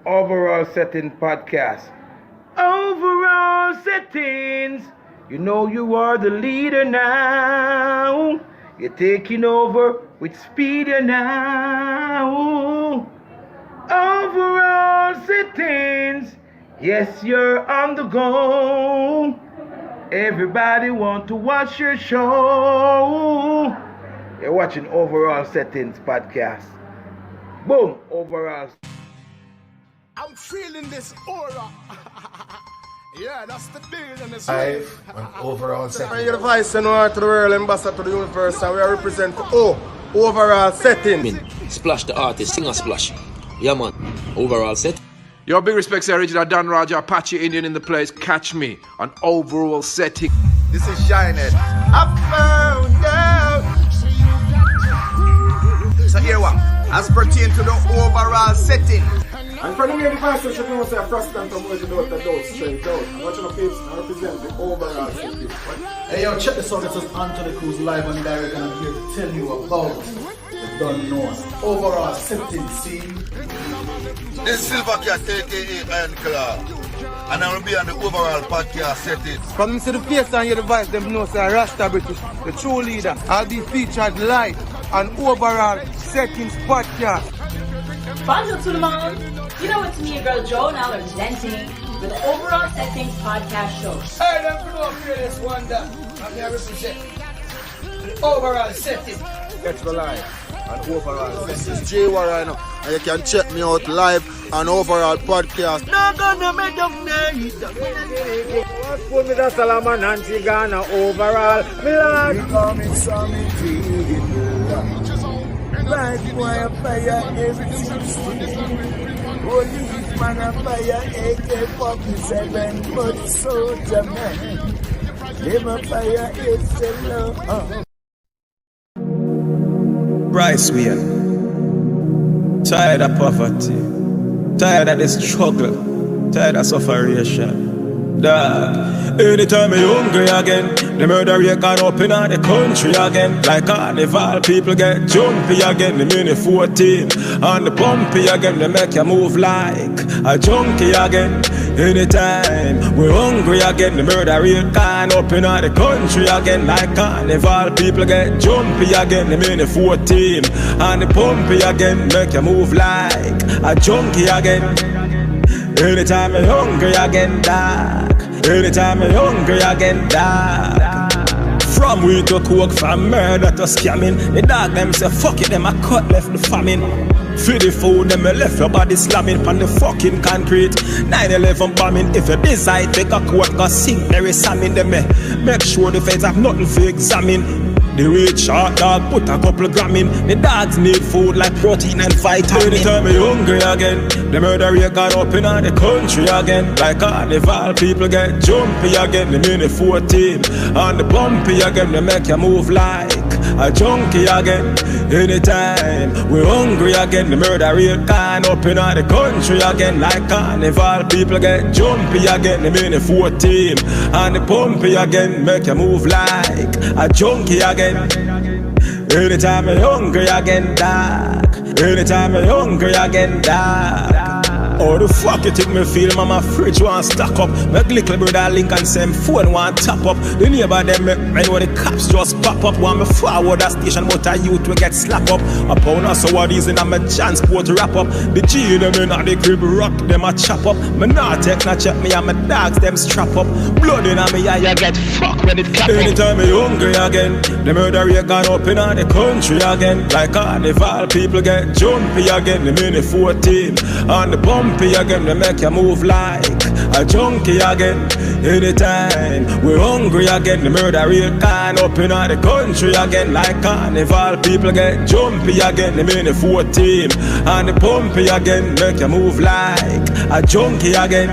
Overall Setting Podcast. Overall Settings. You know you are the leader now. You're taking over with speed now. Overall Settings. Yes, you're on the go. Everybody want to watch your show. You're watching Overall Settings Podcast. Boom, overall. I'm feeling this aura. Yeah, that's the deal in this live on Overall Settings. You're the vice and to the world, ambassador to the universe, and we are representing Overall Settings. Splash the artist, sing a splash. Yeah, man. Overall set. Your big respects to original Dan Raja, Apache Indian in the place. Catch me on Overall Setting. This is Shining. I found out. So here what? As pertain to the overall setting. And for the way the pastor should know say a Frostan to move the door straight out. I'm watching the pips and represent the overall setting. Hey yo, check this out. This is Anthony Cruz live and direct, and I'm here to tell you about the Don't Know Overall Setting scene. This is Silver Cat, aka Iron Claw, and I will be on the Overall Podcast Setting. From me see the face and hear the voice, them know say Rasta British, the true leader. I'll be featured live on Overall Settings Podcast. Bonjour tout le monde. You know it's me, your girl Joe, now representing with the Overall Settings Podcast Show. Hey, them know fearless wonder. I'm here represent the Overall Setting. Catch me live on Overall. This is J right now, and you can check me out live on Overall Podcast. No gonna make them night. Put me the Salaman and Tigana Overall. Me coming some right boy, a fire everything. Police man, a fire AK-47, but soldier man. Them a fire is the Bryce Weir. Tired of poverty, tired of the struggle, tired of sufferation. Dog, anytime you hungry again, the murder rate gone up in the country again. Like carnival, people get jumpy again. The mini 14 and the pumpy again, they make you move like a junkie again. Anytime we hungry again, the murder rate gone up in the country again. Like carnival, people get jumpy again. The mini 14 and the pumpy again, make you move like a junkie again. Anytime you're hungry again, dog. Anytime you're hungry again, dog. From weed to coke, from murder to scamming. The dog them say fuck it, them a cut left the famine. For the food, them a left your body slamming on the fucking concrete. 9/11 bombing. If you decide take a court, go sing Mary Salmon. Them make sure the feds have nothing for examine. The rich short dog put a couple gram in. The dogs need food like protein and vitamin. Anytime you're hungry again, the murder rate got up in the country again. Like carnival, people get jumpy again. The mini 14 and the bumpy again, they make you move like a junkie again. Anytime we're hungry again, the murder rate gone up in the country again. Like carnival, people get jumpy again. The mini 14 and the bumpy again, make you move like a junkie again. Anytime you're hungry again, dog. Anytime you're hungry again, dog. Oh, the fuck you think me feel? Mama fridge want stock up. Make little brother link and same phone want top up. The neighbor them make me know the cops just pop up. Want me forward that station, but a youth will get slap up. A pound or so of these in a me transport wrap up. The G them in the crib rock, them a chop up. Me not take no check, me and my dogs them strap up. Blood in a me eye, you get fuck when it clap up. Anytime you hungry again, the murder rate gone up in the country again. Like carnival, people get jumpy again. The mini 14 and the bumpy again, they make you move like a junkie again. Anytime we're hungry again, the murder rate gone up in the country again. Like carnival, people get jumpy again. The mini 14 and the pumpy again, make you move like a junkie again.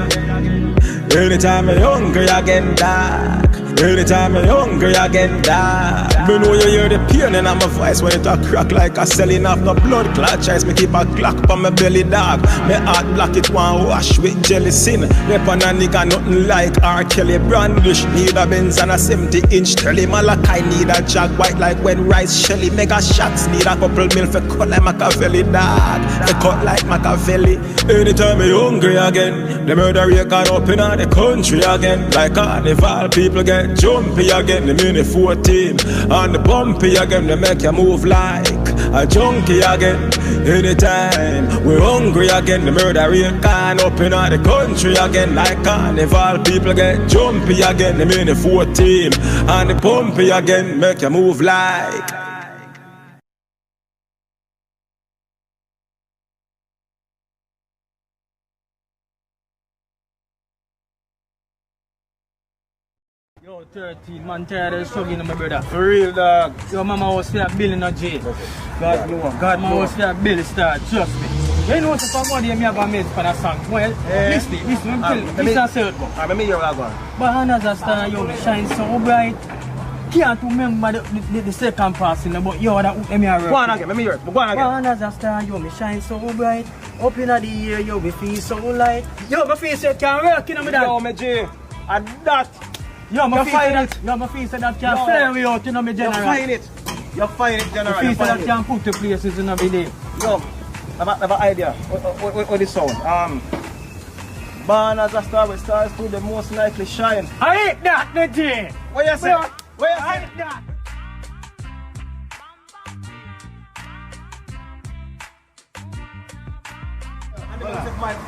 Anytime you're hungry again, dog. Anytime I'm hungry again, dog. Me know you hear the pain in my voice when it a crack like a selling off the blood clot. Chase me keep a clock on my belly, dog. Me heart block it one wash with jelly sin. Rep on a nigga nothing like R. Kelly brandish. Need a Benz and a 70-inch telly. Malachi need a jag white like when rice shelly. Mega shots need a couple mil for cut like Machiavelli, dog. They cut like Machiavelli. Anytime I'm hungry again, the murder rate can open on the country again. Like carnival, people get jumpy again. The mini 14 and the bumpy again. They make you move like a junkie again. Anytime we're hungry again, the murder rate can open on the country again. Like carnival, people get jumpy again. The mini 14 and the bumpy again. Make you move like. Yo, 13 man, tired of struggling, my brother. For real, dog. Yo, mama was there billing a jail. God mama was there billing start, trust me. You know what's for money, me have a mate for a song. Well, listen, listen, Let me hear that one. but another star, yo, shine so bright. Can't remember the second passing, but yo, that let me hear. Go on again, let me hear it. Go on again. But another star, yo, me shine so bright. Up in the air, yo, me feel so light. Yo, my face can't work, you know me that. Yo, me G, and that. Yo, my face find that, yo, my face that can't flare me out, you know me general. You find it. You find it, general. My face that can't put the places in every day. Yo, I have an idea. What this sound? Born as a star, with stars do the most likely shine. I hate that, Nadine. What you say? What you I say? hate that.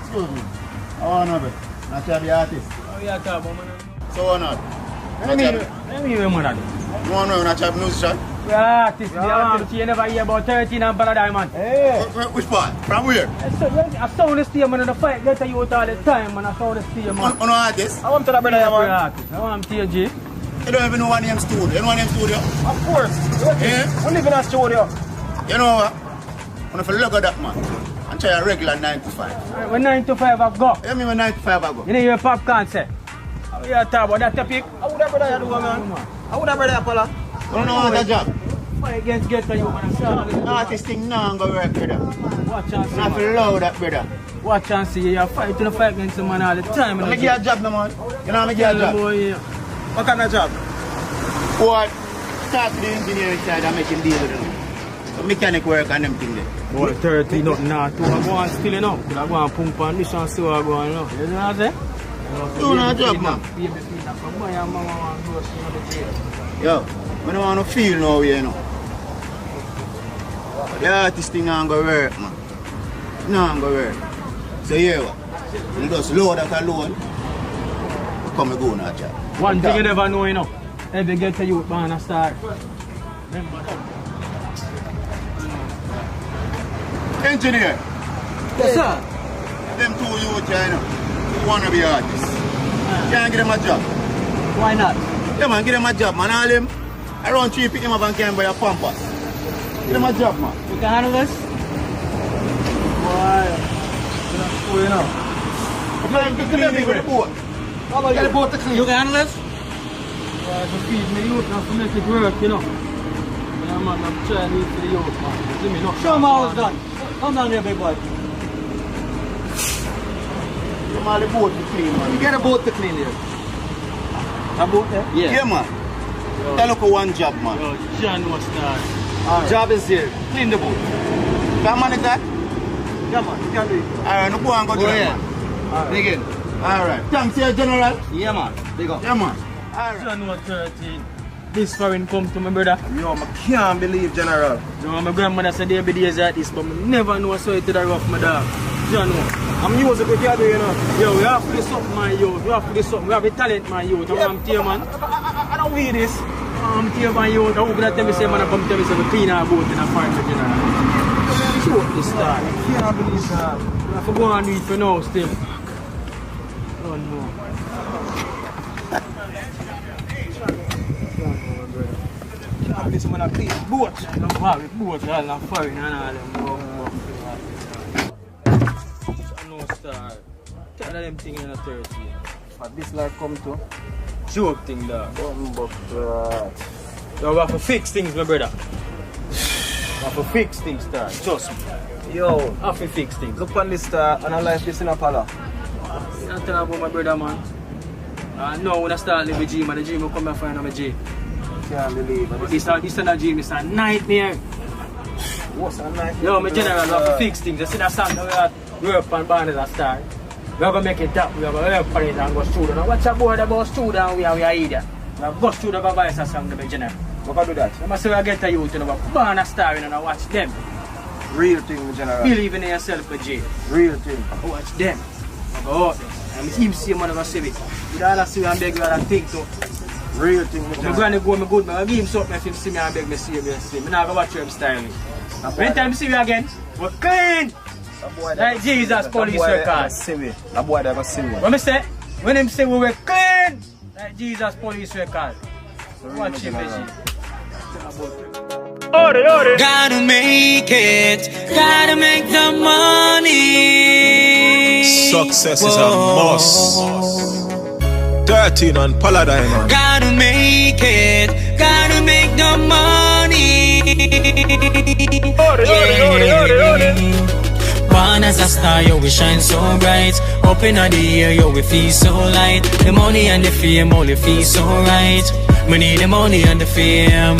Excuse me. Oh, no, bro. Not to be artist. Oh, yeah, talk about man. So, what not? Let me hear man. No, not to have musician. We are artists. We are artists. You never hear about 13 and Paradise, man. Hey. Which part? From where? I saw the stay, man, in the fight. Get you out all the time, man. I saw the stay, man. On artist? I want to the brother, We are man. artists. I want TG. You don't even know what name studio. You know what name studio? Of course. Yeah? We live in a studio. You know what? I'm going to look at that, man. And try a regular 9 to 5. When 9 to 5 I go. You mean when 9 to 5 I go? You know your popcorn say. We are talking about that topic. How would that brother do, man? How would that brother, Paula? You don't know what a job? Fight against get you, man. Artist thing now go work, brother. Watch and see, Not man. love that, brother. Watch and see. You fight to the fight against the man all the time. Let me get a job, no, man. You know, let me get a job. What kind of job? What? Start to the engineering side and making deal with them. So mechanic work and them thing there. Boy, 30 nothing now. Two I go on still, you know. I go on pump on this and see what I go on, you know. You know what I'm saying? Do no job, man. Yo, I don't want to feel no way, you know. The artist thing ain't gonna work, man. No, ain't gonna work. So yeah, what? You just load that alone. Come and go on that job. One thing you never know, you know. Every get to youth, man, I start. Engineer, Yes, sir. them two youth here, you know, who wanna be artists. Can't give them a job. Why not? Yeah, man, give them a job, man. All them around 3 pick them up and can buy a pampas. Give them a job, man. You can handle this? Why? That's cool, you know. You can be with the boat. Get the boat to clean. You can handle this? Why, to feed me youth, not to make it work, you know. Yeah, man, I'm trying to eat for the youth, man. Give me no. Show me how it's done. Come down here, big boy. Give them all the boat to clean, man. You get a boat to clean here. A boat there? Yeah, man. Tell look for one job, man. Yo, John was that. Right. Job is here. Clean the boat. Can manage that? Yeah, man, you can do it. Alright, no go and go do that, man. Alright. Begin. Alright. Thanks, here, General. Yeah, man. Big up. Yeah, man. Alright. John was 13. This foreign come to my brother. Yo, I can't believe, General. You know, my grandmother said there be days like this, but I never know so it to the rough, my dog. John, I'm music with you, you know. yo, we have to do something, my youth. We have to do something. We have a talent, my youth. I'm here, man. I don't read this. I'm here, my youth. I hope that tell me, say, man, I come tell me, say, we clean our boat in a farm, you know. Show up this start. I can't believe that. I have to go and do it for now, still. Oh, no. This man a clean boat. I'm happy, boat, all I'm foreign and all them. I know, star. Tell them things in a 30. But this life come to joke thing there. Yo, we have to fix things, my brother. We have to fix things, star. Trust me. Yo, We have to fix things. look on this star and I life this in a pala. I'm telling about my brother, man. Now when I start living with G, man, the G will come and find my G. Can't believe it. But this is not G, this is a nightmare. What's a nightmare? Yo, my general, we have to fix things. You see that song that we work on band as a star. We are going to make it up. We are going to work on it and go studio. Now watch a board about studio and we are idiot. We have go studio and voice a song, the general. We can do that. You must say we get a youth, you know, born a star and watch them. Real thing, my general. Believe in yourself, G. Real thing. Watch them. Go out there. And him see man of see it. With all that see and beg you all that think so. Real thing, my I'm general. going to go me good, man. I give him something if him see me and beg me see me. I'm not going to watch him style me. When time see me again, we're clean. Like Jesus, police record. That boy that go see me. What I say? When him say we were clean, like Jesus, police record. Watch him, G. Gotta make it, gotta make the money. Success is a must. 13 on Paladine. Gotta make it, gotta make the money. Born as a star, yo, we shine so bright. Up in the air, yo, we feel so light. The money and the fame, only feel so right. We need the money and the fame.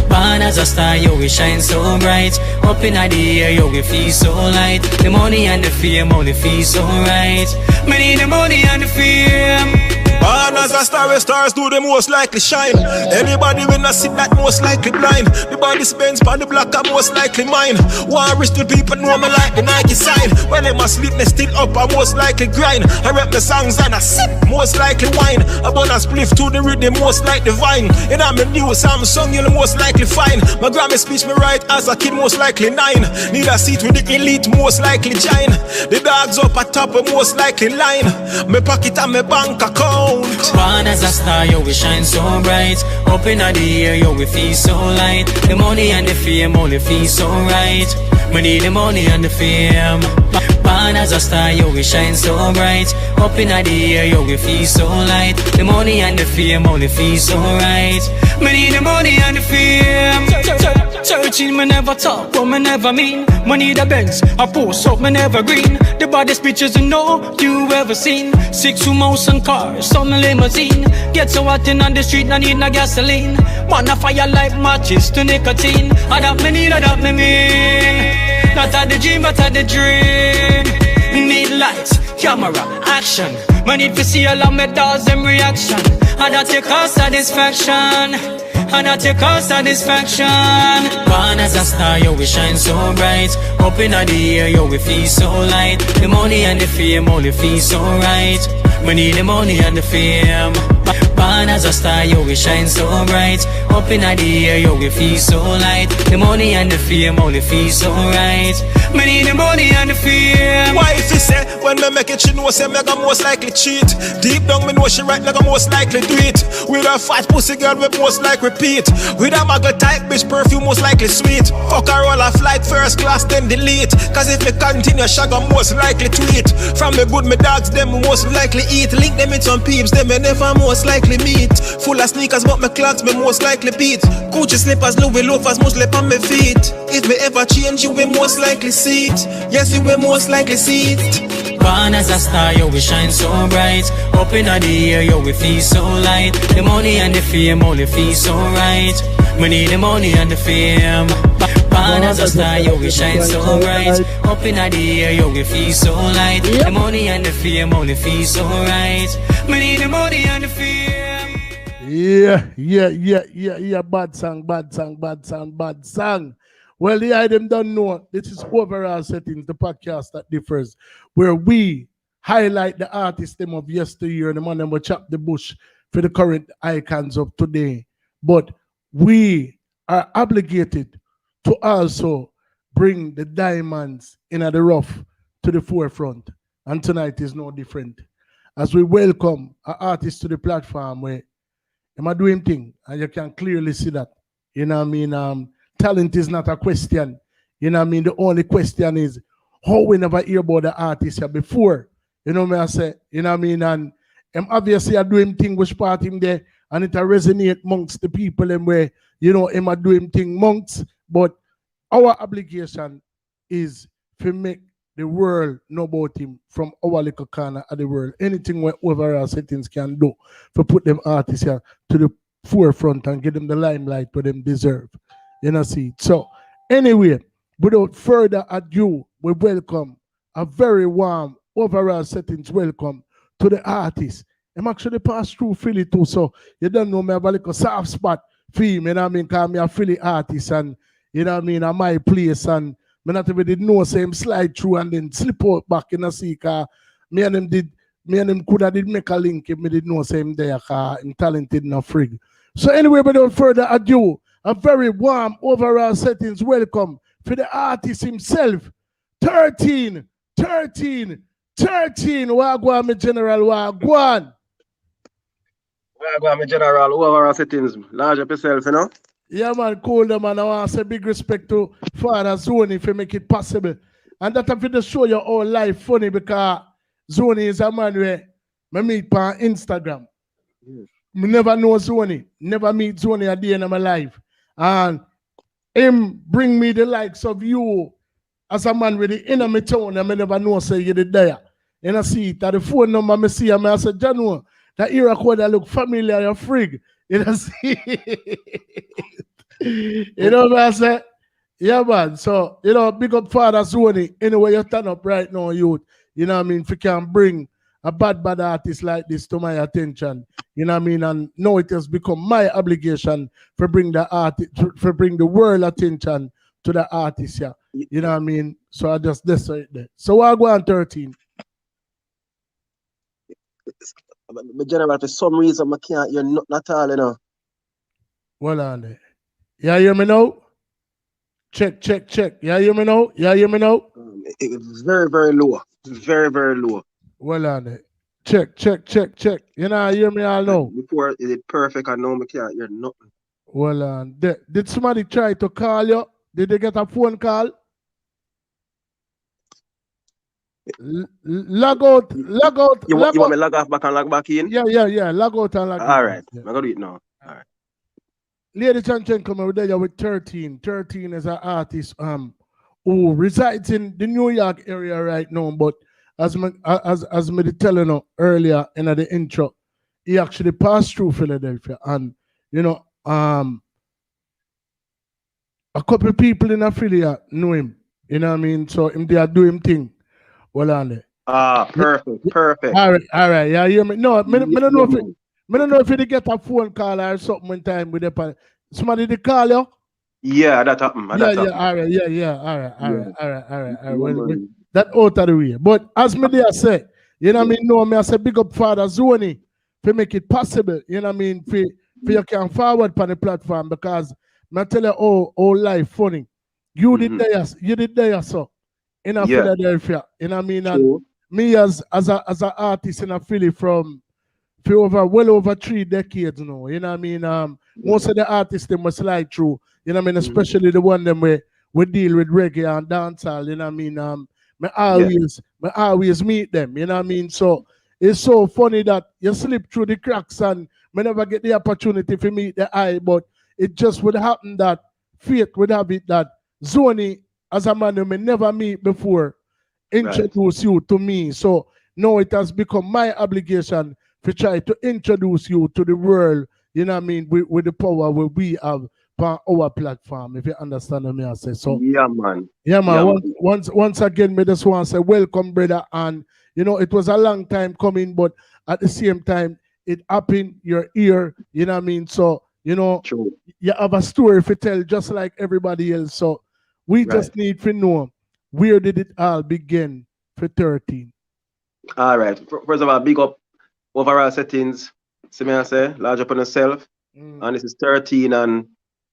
Born as a star, yo, we shine so bright. Up in the air, yo, we feel so light. The money and the fame, only feel so right. We need the money and the fame. Born as a star, where stars do the most likely shine. Anybody when I sit that most likely blind. The body spends on the block are most likely mine. One rich to people know me like the Nike sign. When they must sleep, they still up, I most likely grind. I rap the songs and I sip, most likely wine. I burn a spliff to the rhythm, most like the vine. And I'm a new Samsung, you'll most likely find. My Grammy speech me right as a kid, most likely 9. Need a seat with the elite, most likely giant. The dogs up at top, most likely line. Me pocket and me bank account. Born as a star, yo, we shine so bright. Up in the air, yo, we feel so light. The money and the fame, only feel so right. We need the money and the fame. Born as a star, yo, we shine so bright. Up in the air, yo, we feel so light. The money and the fame, only feel so right. We need the money and the fame. Searching, me never talk, but me never mean. Money the Benz, I post up, me never green. The baddest bitches you know you ever seen. 6 mouse and cars, some limousine. Get so hot in on the street, I need no gasoline. Man, I fire like matches to nicotine. I that me need, I that me mean. Not at the dream, but at the dream. Need lights, camera, action. Me need to see all of my dolls and reaction. I that take our satisfaction. And I take our satisfaction. Born as a star, yo, we shine so bright. Up in the air, yo, we feel so light. The money and the fame, only feel so right. We need the money and the fame. Born as a star, yo, we shine so bright. Up in the air, yo, we feel so light. The money and the fame, only feel so right. We need the money and the fame. Why if you say, when me make it, she know say me go most likely cheat. Deep down me know she right, me go most likely do it. With a fat pussy girl, we most likely repeat. With a muggle type bitch, perfume most likely sweet. Fuck her all a flight first class, then delete. Cause if me continue, she go most likely tweet. From me good, me dogs, them most likely eat. Link them in some peeps, them me never most likely meet. Full of sneakers, but me clocks, me most likely beat. Gucci slippers, Louis loafers, mostly on me feet. If me ever change, you will most likely see it. Yes, you will most likely see it. Born as a star, yo, we shine so bright. Up in the air, yo, we feel so light. The money and the fame, only feel so right. We need the money and the fame. Born as a star, yo, we shine so bright. Up in the air, yo, we feel so light. The money and the fame, only feel so right. We need the money and the fame. Yeah. Bad song. Well, the item don't know. This is Overall Settings, the podcast that differs, where we highlight the artists them of yesteryear and the man them will chop the bush for the current icons of today. But we are obligated to also bring the diamonds in the rough to the forefront. And tonight is no different. As we welcome an artist to the platform where am doing thing, and you can clearly see that. You know what I mean? Talent is not a question. You know what I mean? The only question is how we never hear about the artist here before. You know what I say? You know what I mean? And obviously I do him thing which part him there, and it a resonate amongst the people them where, you know, him a do him thing amongst, but our obligation is to make the world know about him from our little corner of the world. Anything where overall settings can do to put them artists here to the forefront and give them the limelight where them deserve. You know, see. So anyway, without further ado, we welcome a very warm overall settings welcome to the artist. I'm actually passed through Philly too, so you don't know me have a little soft spot for him, you know what I mean? Because I'm a Philly artist and, you know what I mean, at my place, and me not even did know same slide through and then slip out back in a sea, cause me and him could have did make a link if me did know same there, cause I'm talented enough frig. So anyway, without further ado, a very warm overall settings welcome for the artist himself, Thurteen. Wagwan, me general, wagwan. Wagwan, me general, overall settings, large up yourself, you know? Yeah, man, cool, man. I want to say big respect to Father Zoni if you make it possible. And that I'm going to show you all life funny because Zoni is a man where I meet on Instagram. Yes. I never know Zoni, never meet Zoni at the end of my life. And him bring me the likes of you as a man with the inner me tone, and I never know say you did there. And I see it at the phone number, I see him, I say, Janu, that era code that look familiar, you're frig. You know, see? You know what I say? Yeah, man. So, you know, big up Father Zoni. Anyway, you turn up right now, youth. You know what I mean? If you can bring a bad artist like this to my attention, you know what I mean? And now it has become my obligation to bring the artist, to bring the world attention to the artist, yeah. You know what I mean? So I just decide there. So I go on 13. But general, for some reason, I can't hear nothing at all, you know. Well on there. You hear me now? Check. You hear me now? It's very, very low. Very, very low. Well on there. Check. You know, hear me all now? Before it is perfect, I know I can't hear nothing. Well on there. Did somebody try to call you? Did they get a phone call? Log out. You want me to log off back and log back in? Yeah. Log out and log in. All right. I'm going to do it now. All right. Ladies and gentlemen, we're there with Thurteen. Thurteen is an artist who resides in the New York area right now, but as me telling you earlier in the intro, he actually passed through Philadelphia, and you know, a couple people in Philadelphia know him. You know what I mean? So him they are doing thing. Well on there. Perfect. All right. Yeah, hear me? No, me don't know if I don't know if you get a phone call or something one time with the somebody they call you. Yeah, that happened. All right. Well, that out of the way. But as me there say, you know what I mean? No, me I say big up Father Zoni to make it possible. You know what I mean? For you can forward on the platform because I tell you all life funny. You did there, so in Philadelphia. You know what I mean? And me as an artist in a Philly from well over 3 decades now. You know what I mean? Most of the artists they must slide through, you know what I mean, especially the one them where we deal with reggae and dancehall, you know what I mean? I always meet them, you know what I mean? So it's so funny that you slip through the cracks and me never get the opportunity to meet the eye, but it just would happen that fate would have it that Zoni, as a man who may never meet before, introduce you to me. So now it has become my obligation to try to introduce you to the world, you know what I mean, with the power where we have on our platform, if you understand what I say. So yeah, man. Once again, me just want to say welcome, brother. And you know, it was a long time coming, but at the same time, it happened your ear, you know what I mean? So, you know, you have a story to tell just like everybody else. So we just need to know, where did it all begin for Thurteen? All right. First of all, big up overall settings. See me I say, large up on yourself. And this is Thurteen, and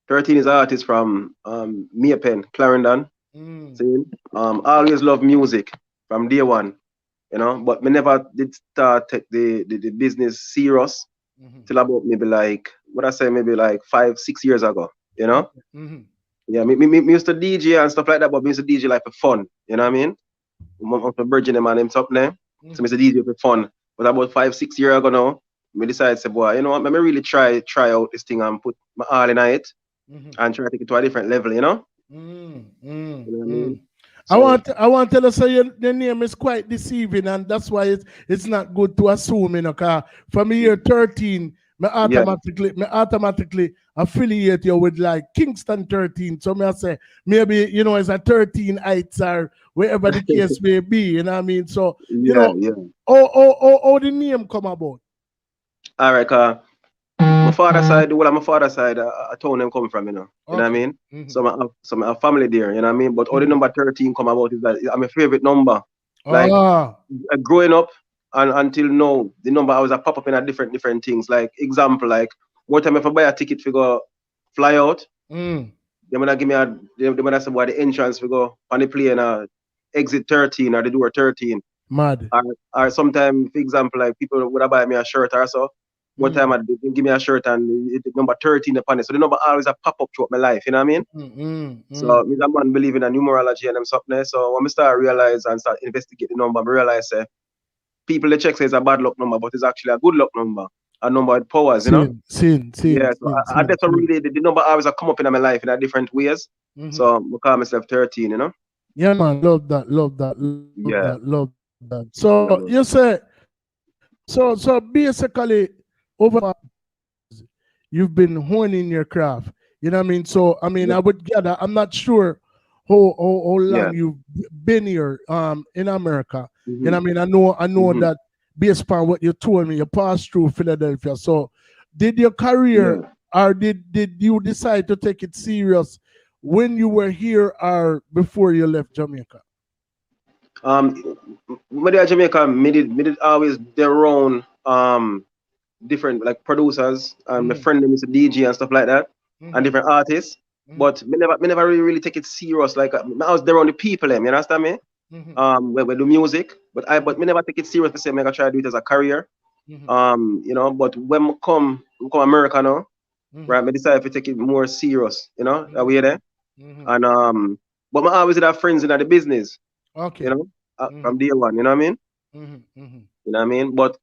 Thurteen is an artist from Maypen, Clarendon. See? Always love music from day one, you know, but me never did start take the business serious till about maybe like, maybe like 5-6 years ago, you know? Yeah, me used to DJ and stuff like that, but me used to DJ like for fun, you know what I mean? I'm virgin man, him top name. So me used to DJ for fun. But about 5, 6 years ago now, me decided say, boy, you know what, let me really try out this thing and put my all in it and try to take it to a different level, you know? You know what I mean? So, I want to tell us your name is quite deceiving, and that's why it's not good to assume, you know, because from year 13, me automatically affiliate you with like Kingston 13. So me I say maybe, you know, it's a 13 heights or wherever the case may be, you know what I mean? So, you know, how the name come about? all right, my father's side, well, my father's side, a town them come from, you know. You know what I mean? So my family there, you know what I mean? But all the number 13 come about is that I'm a favorite number. Like growing up and until now, the number always a pop up in a different things. Like example, like one time if I buy a ticket to go fly out, they gonna give me they gonna say why the entrance we go on the plane exit 13 or the door 13. Mad. Or sometimes, for example, like people would buy me a shirt or so. One time I did give me a shirt and it number 13 upon it. So the number always a pop up throughout my life, you know what I mean? So me that man believe in a numerology and them something. So when I start realize and start investigate the number, I realize people they check say it's a bad luck number, but it's actually a good luck number. A number with powers, you know? Yeah, so I that's really the number always come up in my life in a different ways. So I call myself 13, you know? Yeah, man, love that. So you say so basically over you've been honing your craft. You know what I mean? So I mean I would gather, I'm not sure how long you've been here in America. You know what I mean? I know that based upon what you told me, you passed through Philadelphia. So did your career or did you decide to take it serious when you were here or before you left Jamaica? When I Jamaica, me did always their own different like producers and my friend them is a DJ and stuff like that and different artists. But me never really take it serious. Like I was there on the people them, you understand me? Where we do music, but me never take it serious to say me gonna try to do it as a career. You know, but when we come America now, right, me decided to take it more serious, you know, that way there. And but I always have friends in the business. Okay. You know, from day one, you know what I mean? You know what I mean? But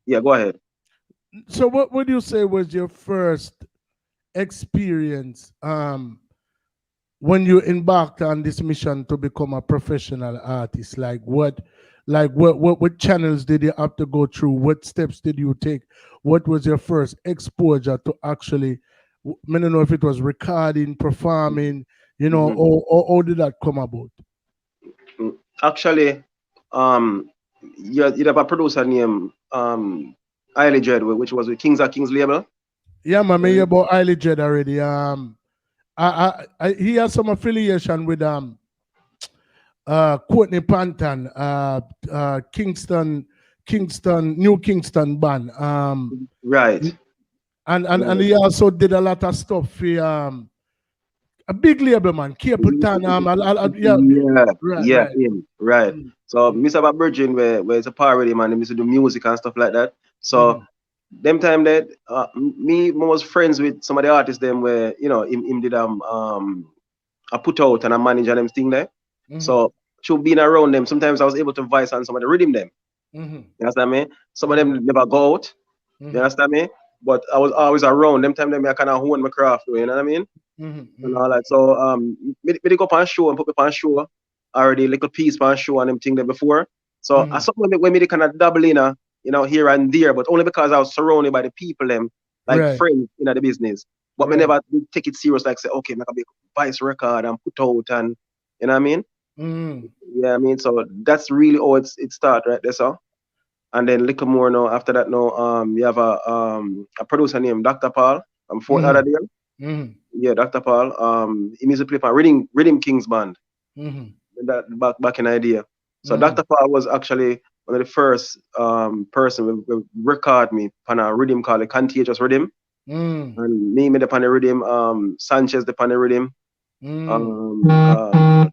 yeah, go ahead. So what would you say was your first experience when you embarked on this mission to become a professional artist? Like what channels did you have to go through? What steps did you take? What was your first exposure to actually, I don't know if it was recording, performing, you know, or how did that come about? Actually, you have a producer named Iley Dread, which was with Kings of Kings label. Yeah, man, I hear about Iley Dread already. He has some affiliation with Courtney Panton, New Kingston band. Right. And he also did a lot of stuff for a big label, man. Capleton. Right. So Mr. Virgin where it's a parody, man. He used to do music and stuff like that. So them time that me was friends with some of the artists them where, you know, him did I put out and I manage and them thing there. So through being around them, sometimes I was able to voice on some of the rhythm them. You understand me? Some of them never go out. You understand me? But I was always around. Them time I kind of hone my craft, you know what I mean? And all that. So me go up on show and put me on show already little piece on show and them thing there before. So I saw when me kind of dabble in you know, here and there, but only because I was surrounded by the people them, like friends in the business. But me never take it serious, like say, okay, I'm gonna be vice record and put out and you know what I mean? Yeah, I mean, so that's really how it started right there, so. And then little more now after that now you have a producer named Dr. Paul from Fort Lauderdale. Yeah, Dr. Paul. He used to play for Rhythm Kings band. That back in idea. So Dr. Paul was actually one of the first person who record me on a rhythm called the Contagious Rhythm. And me made upon the rhythm, Sanchez upon the rhythm,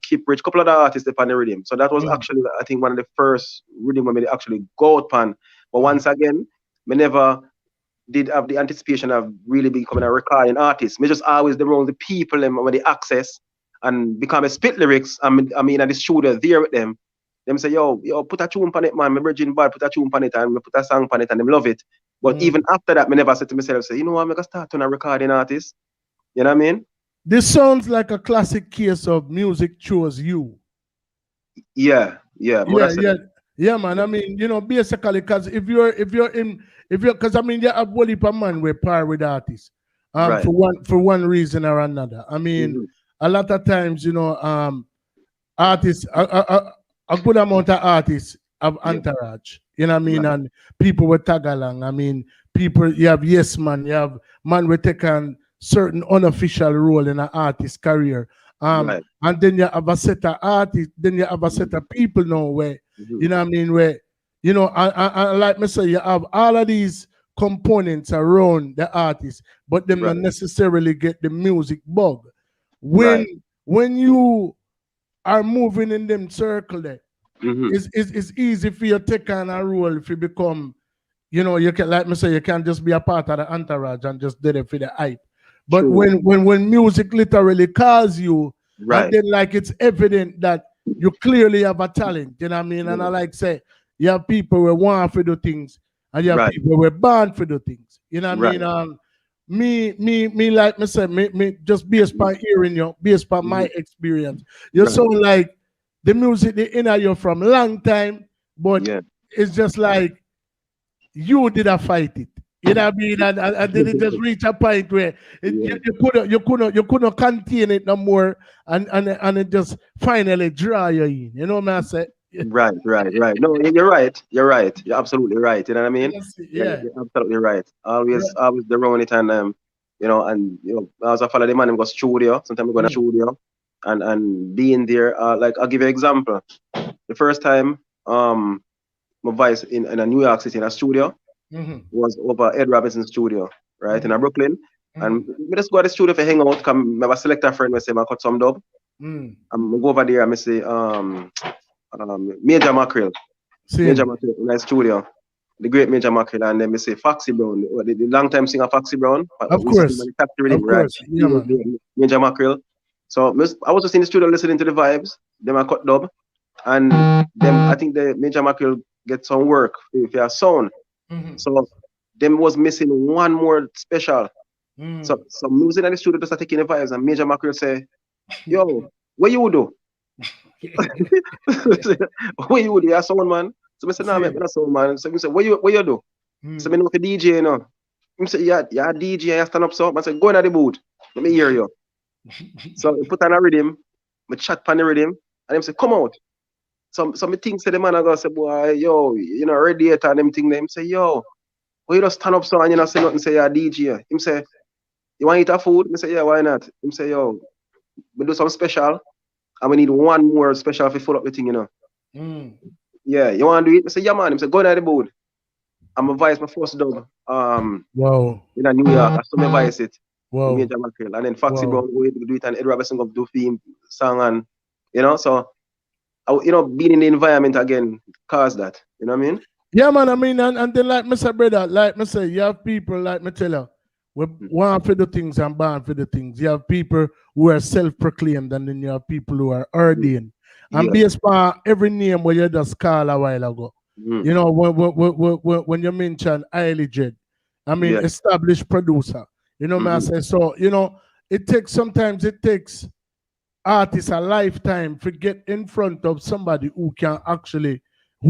Keep Rich, couple of the artists upon the rhythm. So that was actually I think one of the first rhythm when we actually go out pan. But once again, me never did have the anticipation of really becoming a recording artist. Me just always around the people and when the access and become a spit lyrics. I mean at the studio there with them. Them say, yo, put a tune on it, man. My virgin bad, put a tune on it and me put a song on it and them love it. But even after that, me never said to myself, say, you know what, I'm gonna start on a recording artist. You know what I mean? This sounds like a classic case of music chose you. Yeah. Yeah, man. I mean, you know, basically, because because I mean, you have one heap of man we par with artists, Right. for one reason or another. I mean, a lot of times, you know, artists, a good amount of artists have entourage. You know what I mean? And people will tag along. I mean, people, you have yes man, you have man will take on certain unofficial role in an artist career. And then you have a set of artists, then you have a set of people now where, you know what I mean, where, you know, and like me say, you have all of these components around the artist, but them not necessarily get the music bug. When you are moving in them circle there, it's easy for you to take on a role if you become, you know, you can, like me say, you can't just be a part of the entourage and just did it for the hype. But when music literally calls you, and then like it's evident that you clearly have a talent, you know what I mean? And I like say, you have people who want to do things, and you have people who are born for do things. You know what I mean? Me like me say, me just based upon hearing you, based upon my experience. You sound like the music they inner you from a long time, but it's just like you did a fight it. You know what I mean? And then it just reach a point where you couldn't contain it no more, and it just finally draw you in. You know what I say? Right. No, you're right. You're absolutely right. You know what I mean? Yeah. You're absolutely right. Always the run it and you know, and you know, as I follow the man in go studio. Sometimes we go in a studio and being there. Like I'll give you an example. The first time my voice in a New York City in a studio was over Ed Robinson's studio, right, in Brooklyn. And we just go to the studio for hang out. Come, I select a friend. We say, I cut some dub. And we go over there and I say, Major Mackerel. Major Mackerel in the studio. The great Major Mackerel. And then we say, Foxy Brown, the long time singer Foxy Brown. Of course. Major Mackerel. So I was just in the studio listening to the vibes. Then I cut dub. And then I think the Major Mackerel get some work if you have sound. So them was missing one more special. So music in the studio just taking the vibes, and Major Mackerel say, yo, what you do? What you do? You have sound, man. So I said, nah, man, sound, man. So I said, what you do? So I know for DJ, you know. I said, yeah, DJ, I stand up so. I said, go in the booth. Let me hear you. So I put on a rhythm, I chat on the rhythm, and I say, come out. So me think say the man I go say, boy, yo, you know, radiator and them thing. Them say, yo, why you just stand up so and you not say nothing, say you're a DJ. Him say, you want to eat a food? Me say, yeah, why not? Him say, yo, we do some special, and we need one more special to fill up the thing, you know. Yeah, you want to do it? Me say, yeah, man. Him say, go down the board. I'm a voice my first dub. Wow. In a New York, I saw me voice it. Wow. Major Mackerel. And then Foxy Brown go do it, and Ed Robinson go do theme song, and you know, so you know, being in the environment again caused that. You know what I mean? Yeah, man. I mean, and then like Mr. Brother, like me say, you have people like me tell you, we want for the things and born for the things. You have people who are self-proclaimed, and then you have people who are ordained. And based on every name where you just call a while ago. You know, when you mention Eiley Jed, I mean, established producer. You know what I say? So, you know, sometimes it takes artists a lifetime to get in front of somebody who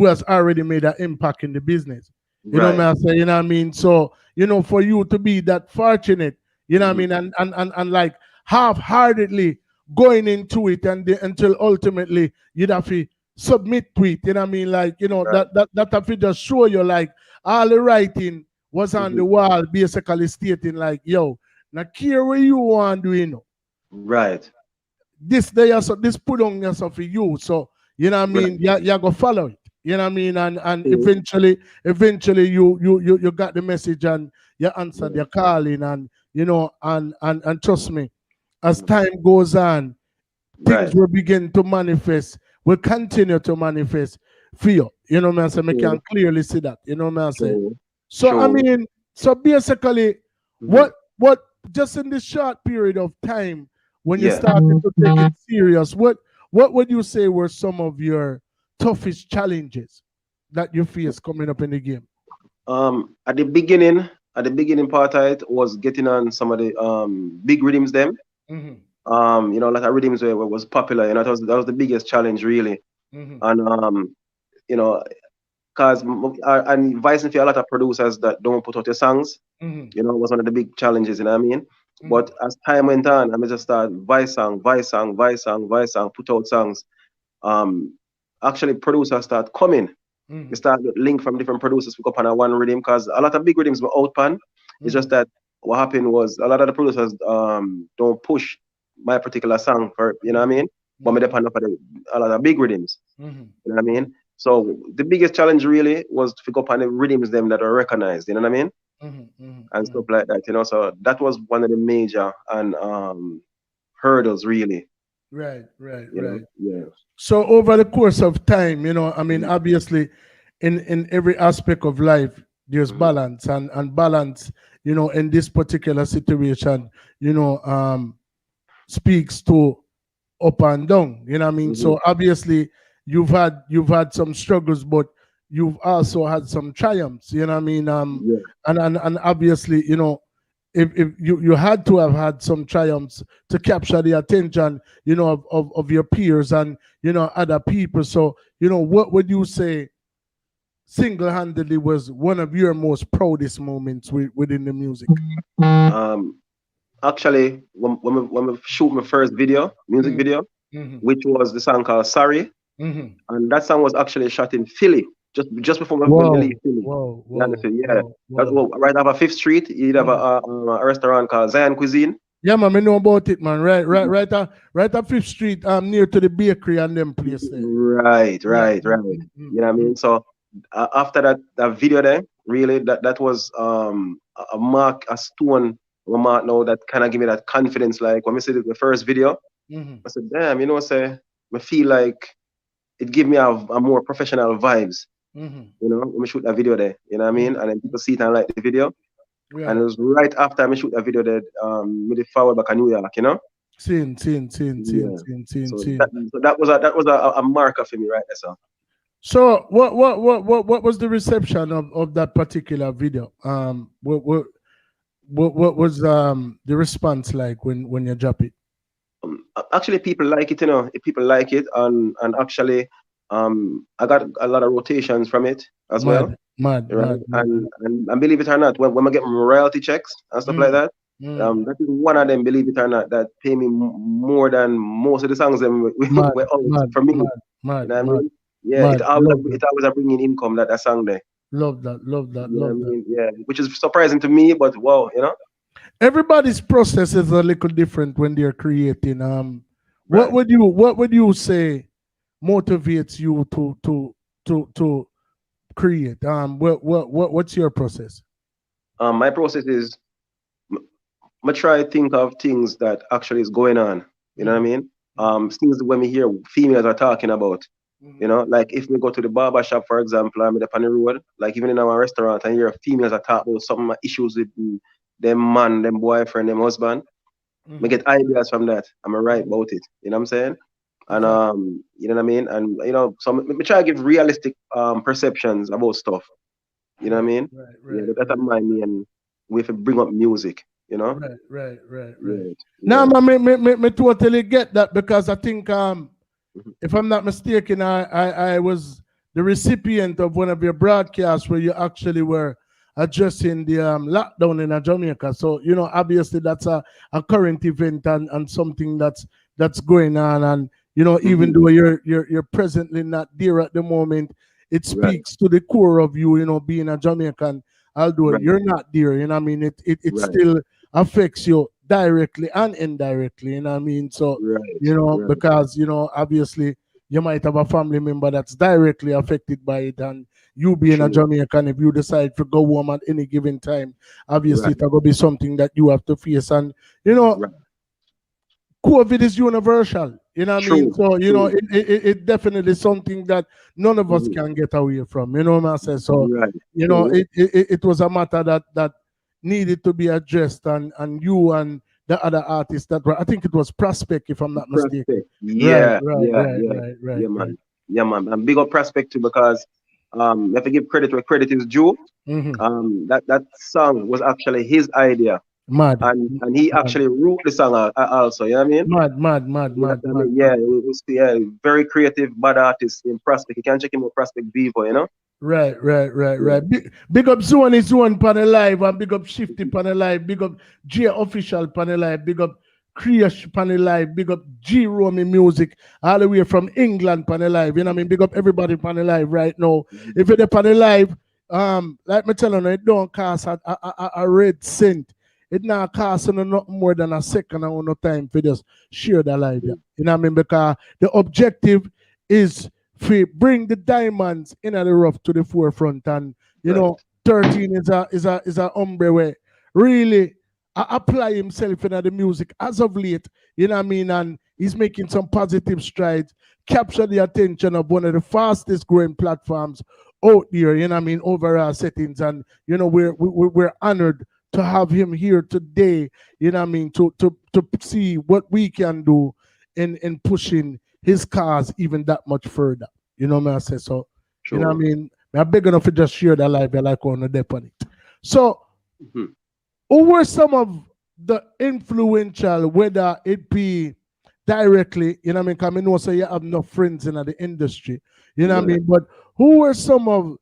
has already made an impact in the business. You know what I say? You know what I mean? So, you know, for you to be that fortunate, you know what I mean, and like half-heartedly going into it until ultimately you'd have to submit to it, you know what I mean? Like, you know, that have to just show you like all the writing was on the wall, basically stating like, yo, now care where you want to do, you know. Right. This put on yourself for you. So, you know what I mean? You go follow it. You know what I mean? And eventually you got the message and you answered your calling, and you know, and trust me, as time goes on, things will begin to manifest, will continue to manifest for you. You know what I'm saying? I can clearly see that. You know what I'm saying? So I mean, so basically, what just in this short period of time when you started to take it serious, what would you say were some of your toughest challenges that you face coming up in the game? At the beginning part of it was getting on some of the big rhythms them. You know, a lot of rhythms was popular, you know, that was the biggest challenge really. And you know, cause and advising for a lot of producers that don't put out your songs, you know, was one of the big challenges, you know what I mean? But as time went on, I just start voice song, put out songs. Actually producers start coming. We start link from different producers pick up on a one rhythm, because a lot of big rhythms were out pan. It's just that what happened was a lot of the producers don't push my particular song for, you know what I mean? But me depend up on a lot of big rhythms. You know what I mean? So the biggest challenge really was to pick up on the rhythms them that are recognized, you know what I mean? And stuff like that, you know. So that was one of the major and hurdles really. Right. You know? Yeah. So over the course of time, you know, I mean, obviously in every aspect of life, there's balance and balance, you know, in this particular situation, you know, speaks to up and down, you know what I mean? So obviously you've had some struggles, but you've also had some triumphs, you know what I mean? And obviously, you know, if you had to have had some triumphs to capture the attention, you know, of your peers and, you know, other people. So, you know, what would you say single-handedly was one of your most proudest moments within the music? Actually, when we shoot my first music video, which was the song called Sorry, and that song was actually shot in Philly, just before we leave Philly. That's right off of 5th Street. You'd have a restaurant called Zion Cuisine. Yeah, man, I know about it, man. Right at 5th Street, near to the bakery and them place there. Right. You know what I mean? So after that video there, really that was a mark, a stone remark now that kind of give me that confidence. Like when we see the first video, I said, damn, you know, I feel like it give me a more professional vibes. You know, when we shoot that video there, you know what I mean? And then people see it and like the video. Yeah. And it was right after I shoot that video that with the forward back in New York, you know? Seen. So that was a marker for me right there, so. So what was the reception of that particular video? What was the response like when you drop it? Actually, people like it, you know. People like it, and actually, I got a lot of rotations from it as well. Mad. And believe it or not, when I get royalty checks and stuff like that, that is one of them. Believe it or not, that pay me more than most of the songs that were out for me. You know what I mean? Yeah, it always bringing income that song there. Love that. I mean? Yeah, which is surprising to me, but wow, you know. Everybody's process is a little different when they're creating. What would you say motivates you to create? What's your process? My process is I try to think of things that actually is going on. You know what I mean? Things when we hear females are talking about. You know, like if we go to the barber shop, for example, I'm up on the road, like even in our restaurant, and hear females are talking about some issues with them man, them boyfriend, them husband. We get ideas from that. I'm write about it. You know what I'm saying? And you know what I mean? And you know, so we try to give realistic perceptions about stuff. You know what I mean? Right. That's my main way to bring up music. You know? Right. Yeah. Now, me totally get that, because I think if I'm not mistaken, I was the recipient of one of your broadcasts where you actually were addressing the lockdown in Jamaica. So, you know, obviously that's a current event and something that's going on. And, you know, even though you're presently not there at the moment, it speaks to the core of you, you know, being a Jamaican, although you're not there, you know what I mean? It still affects you directly and indirectly, you know what I mean? So, you know, because, you know, obviously you might have a family member that's directly affected by it, and you being a Jamaican, if you decide to go home at any given time, obviously it's going to be something that you have to face. And, you know, COVID is universal, you know what I mean? So, you know, it definitely something that none of us can get away from, you know what I'm saying? So, you know, it was a matter that needed to be addressed, and you and the other artists that were, I think it was Prospect, if I'm not mistaken. Yeah, right. man. Yeah, man. And big up Prospect too, because you have to give credit where credit is due. That song was actually his idea. Mad. And he actually wrote the song also, you know what I mean? Mad. Yeah, yeah, very creative, bad artist in Prospect. You can check him out Prospect Vivo, you know? Right. Big up Zone is One panel live, and big up Shifty panel live, big up J Official panel live, big up Kriyash panel live, big up G Romy Music, all the way from England panel live. You know what I mean? Big up everybody panel live right now. If you're the panel live, like me telling you, it don't cost a red cent. It not cost no nothing more than a second or no time for just share the live. Yeah. You know what I mean? Because the objective is to bring the diamonds in the rough to the forefront, and you know, Thurteen is a hombre where really apply himself in the music as of late. You know what I mean? And he's making some positive strides, capture the attention of one of the fastest growing platforms out there. You know what I mean? Overall settings, and you know, we're honored to have him here today. You know what I mean? To see what we can do in pushing his cause even that much further. You know what I say? So, you know what I mean? I'm big enough to just share that live like on the dep on it. So, who were some of the influential, whether it be directly, you know what I mean? Because I know so you have no friends in the industry, you know what I mean? But who were some of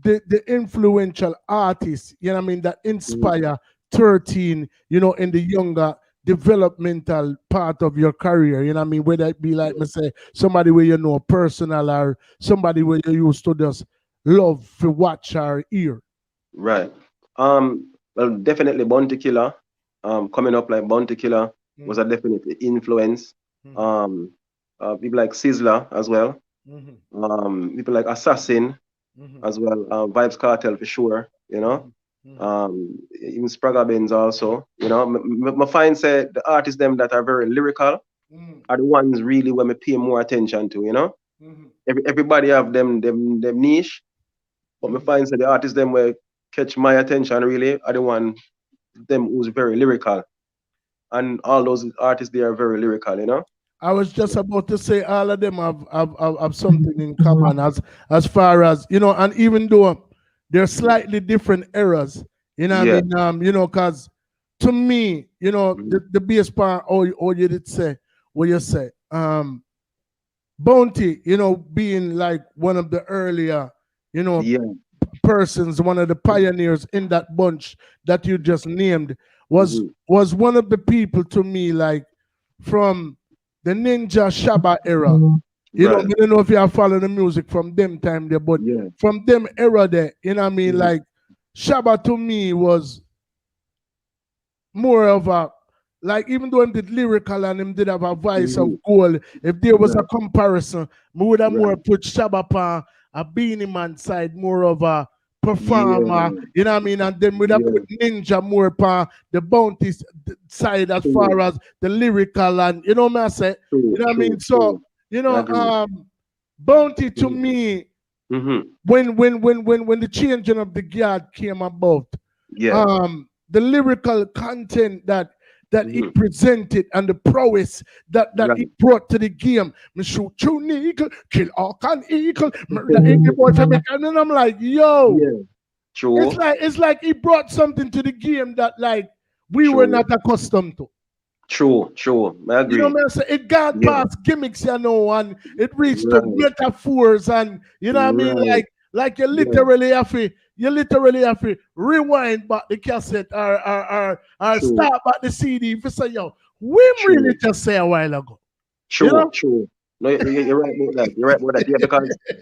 the influential artists, you know what I mean, that inspire Thurteen, you know, in the younger developmental part of your career, you know what I mean? Whether it be like me say somebody where you know personal, or somebody where you used to just love to watch or hear. Right. Well, definitely Bounty Killer. Coming up like Bounty Killer was a definite influence. People like Sizzler as well. People like Assassin as well. Vibes Cartel for sure, you know. Even Spragga Benz also, you know. I find say the artists them that are very lyrical are the ones really where me pay more attention to, you know. Everybody have them niche, but me find say the artists them where catch my attention really are the one them who's very lyrical, and all those artists they are very lyrical, you know. I was just about to say all of them have something in common as far as, you know, and even though they're slightly different eras, you know what I mean? You know, because to me, you know, the bass part, or you did say, what you say, Bounty, you know, being like one of the earlier, you know, persons, one of the pioneers in that bunch that you just named, was one of the people to me, like from the Ninja Shabba era. You know, I don't know if you are following the music from them time there, but from them era there, you know what I mean? Like Shabba to me was more of a, like, even though him did lyrical and him did have a voice of gold, if there was a comparison, we would have more put Shabba on a Beanie Man side, more of a performer, you know what I mean? And then we'd have put Ninja more upon the Bounty side as far as the lyrical, and you know what I say? You know what I mean? So, you know, Bounty to me, when the changing of the guard came about, the lyrical content that he presented and the prowess that he brought to the game. Me shoot you eagle, kill all can eagle, murder any boy to make, and then I'm like, yo, it's like he brought something to the game that like we were not accustomed to. True. I agree. You know what I'm saying? It got past gimmicks, you know, and it reached to metaphors, and you know what I mean? Like you literally have to rewind back the cassette or start back the CD if you say, yo, we really just say a while ago. True. No, you're right about that.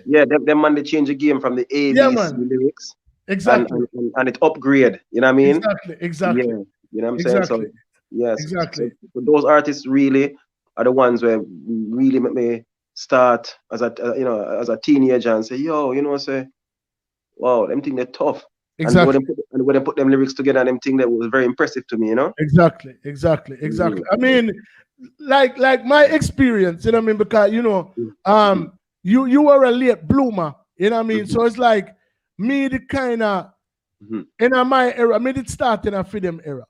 Yeah, because them man they change the game from the 80s lyrics. Exactly. And it upgrade, you know what I mean? Exactly. Yeah, you know what I'm saying? So yes. Exactly. So those artists really are the ones where really make me start as a teenager and say, yo, you know, say, wow, them thing they're tough. Exactly. And when they put them lyrics together, and them thing that was very impressive to me, you know? Exactly. I mean, like my experience, you know what I mean? Because, you know, you were a late bloomer, you know what I mean? So it's like me, the kind of, in my era, I mean, it started in a freedom era.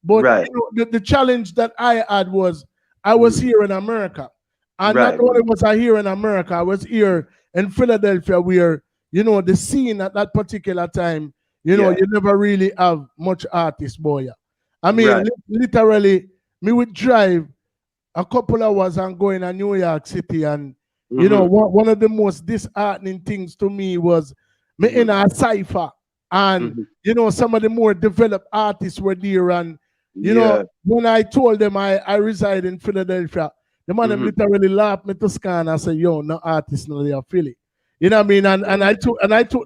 But you know, the challenge that I had was I was here in America. And not only was I here in America, I was here in Philadelphia where, you know, the scene at that particular time, you know, you never really have much artists, boy. I mean, literally, me would drive a couple hours and go in New York City, and you know, one of the most disheartening things to me was me in a cipher, and you know, some of the more developed artists were there, and you know, when I told them I reside in Philadelphia, the man them literally laughed me to scan and say, "Yo, no artist, no they are Philly." You know what I mean? And I took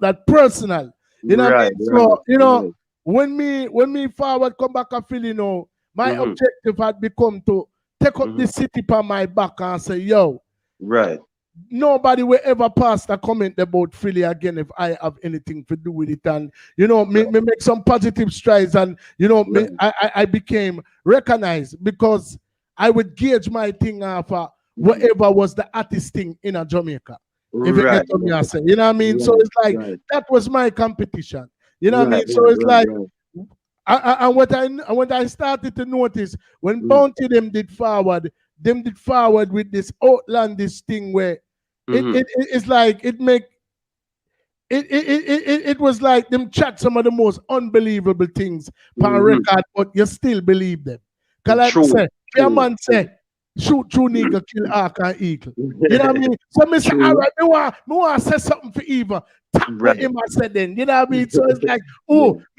that personal. You know what I mean? So you know, when me forward come back to Philly, you know, my objective had become to take up the city on my back and say, "Yo, nobody will ever pass a comment about Philly again if I have anything to do with it." And you know, me make some positive strides, and you know, I became recognized because I would gauge my thing off whatever was the artist thing in a Jamaica. If you get what I say, you know what I mean? So it's like that was my competition. You know what I mean? So it's like and what I started to notice when Bounty them did forward with this outlandish thing where it's like it was like them chat some of the most unbelievable things per record, but you still believe them. Cause like I say, your man say, shoot true nigga, kill Ark and Eagle. You know what I mean? So me say, all right, me want to say something for Eva. Tap what him I said then. You know what I mean? So it's like,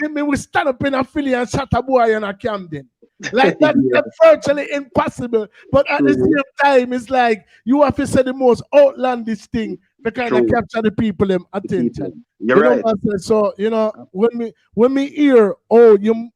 me we stand up in a Philly and shut a boy in a Camden. Like that's virtually impossible. But at the same time, it's like you have to say the most outlandish thing to kind of capture the people them attention. You're right. Know, so you know, when me hear you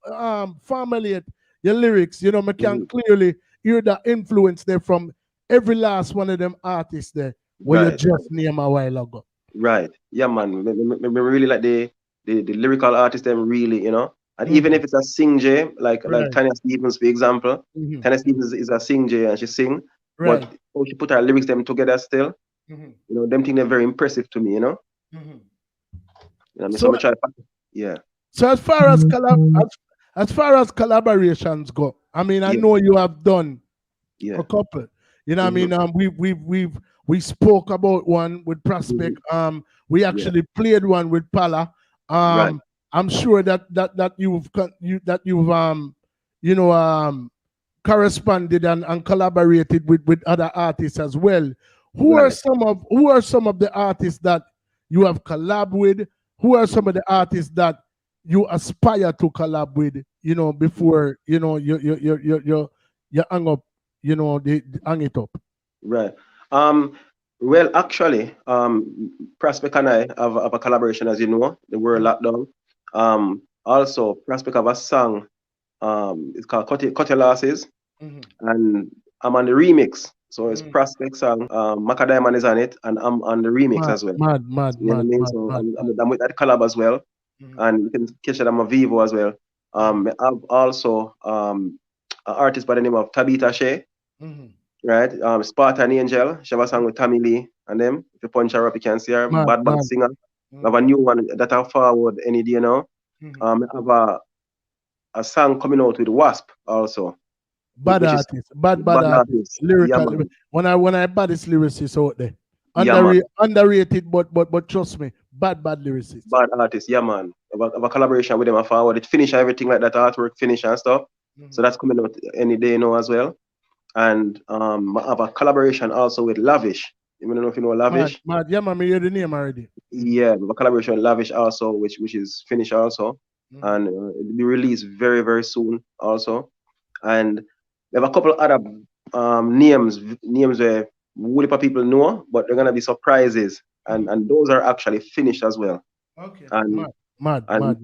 formulate your lyrics, you know, me can clearly hear the influence there from every last one of them artists there where you just name a while ago. Right. Yeah, man. Me really like the lyrical artists them really, you know. And even if it's a sing J, like Tanya Stevens, for example. Tanya Stevens is a sing J and she sing. But how she put her lyrics them together still, you know, them things are very impressive to me, you know. You know, so So as far as collaborations go, I mean, I know you have done a couple. You know, what I mean, we spoke about one with Prospect. We actually played one with Pala. I'm sure that you've corresponded and collaborated with other artists as well. Who are some of the artists that you have collabed with? Who are some of the artists that you aspire to collab with? You know, before you know you hang up, you know, hang it up. Right. Well, actually, Prospect and I have a collaboration, as you know, the World Lockdown. Also, Prospect have a song. It's called Cut Your Losses, and I'm on the remix. So it's Prospect song. Macadam is on it, and I'm on the remix as well. Mad. So I'm with that collab as well, and you can catch it on my Vivo as well. I've also an artist by the name of Tabitha Shea, right? Spartan Angel. She have a song with Tammy Lee and them. If you punch her up, you can see her. Bad singer. I have a new one that I'll forward any day now. I have a song coming out with Wasp also. Bad artist. Lyrical. Yeah, when I baddest lyricist out there. Underrated, but trust me, bad lyricist. Bad artist, yeah man. I have a collaboration with them. I forward it, finish everything like that, artwork finish and stuff. So that's coming out any day now as well. And I have a collaboration also with Lavish. I don't know if you know Lavish. Mad. Yeah, man, you hear the name already. Yeah, we have a collaboration with Lavish also, which is finished also. And it'll be released very, very soon also. And we have a couple other names where would people know, but they're gonna be surprises. And those are actually finished as well. Okay. And mad. I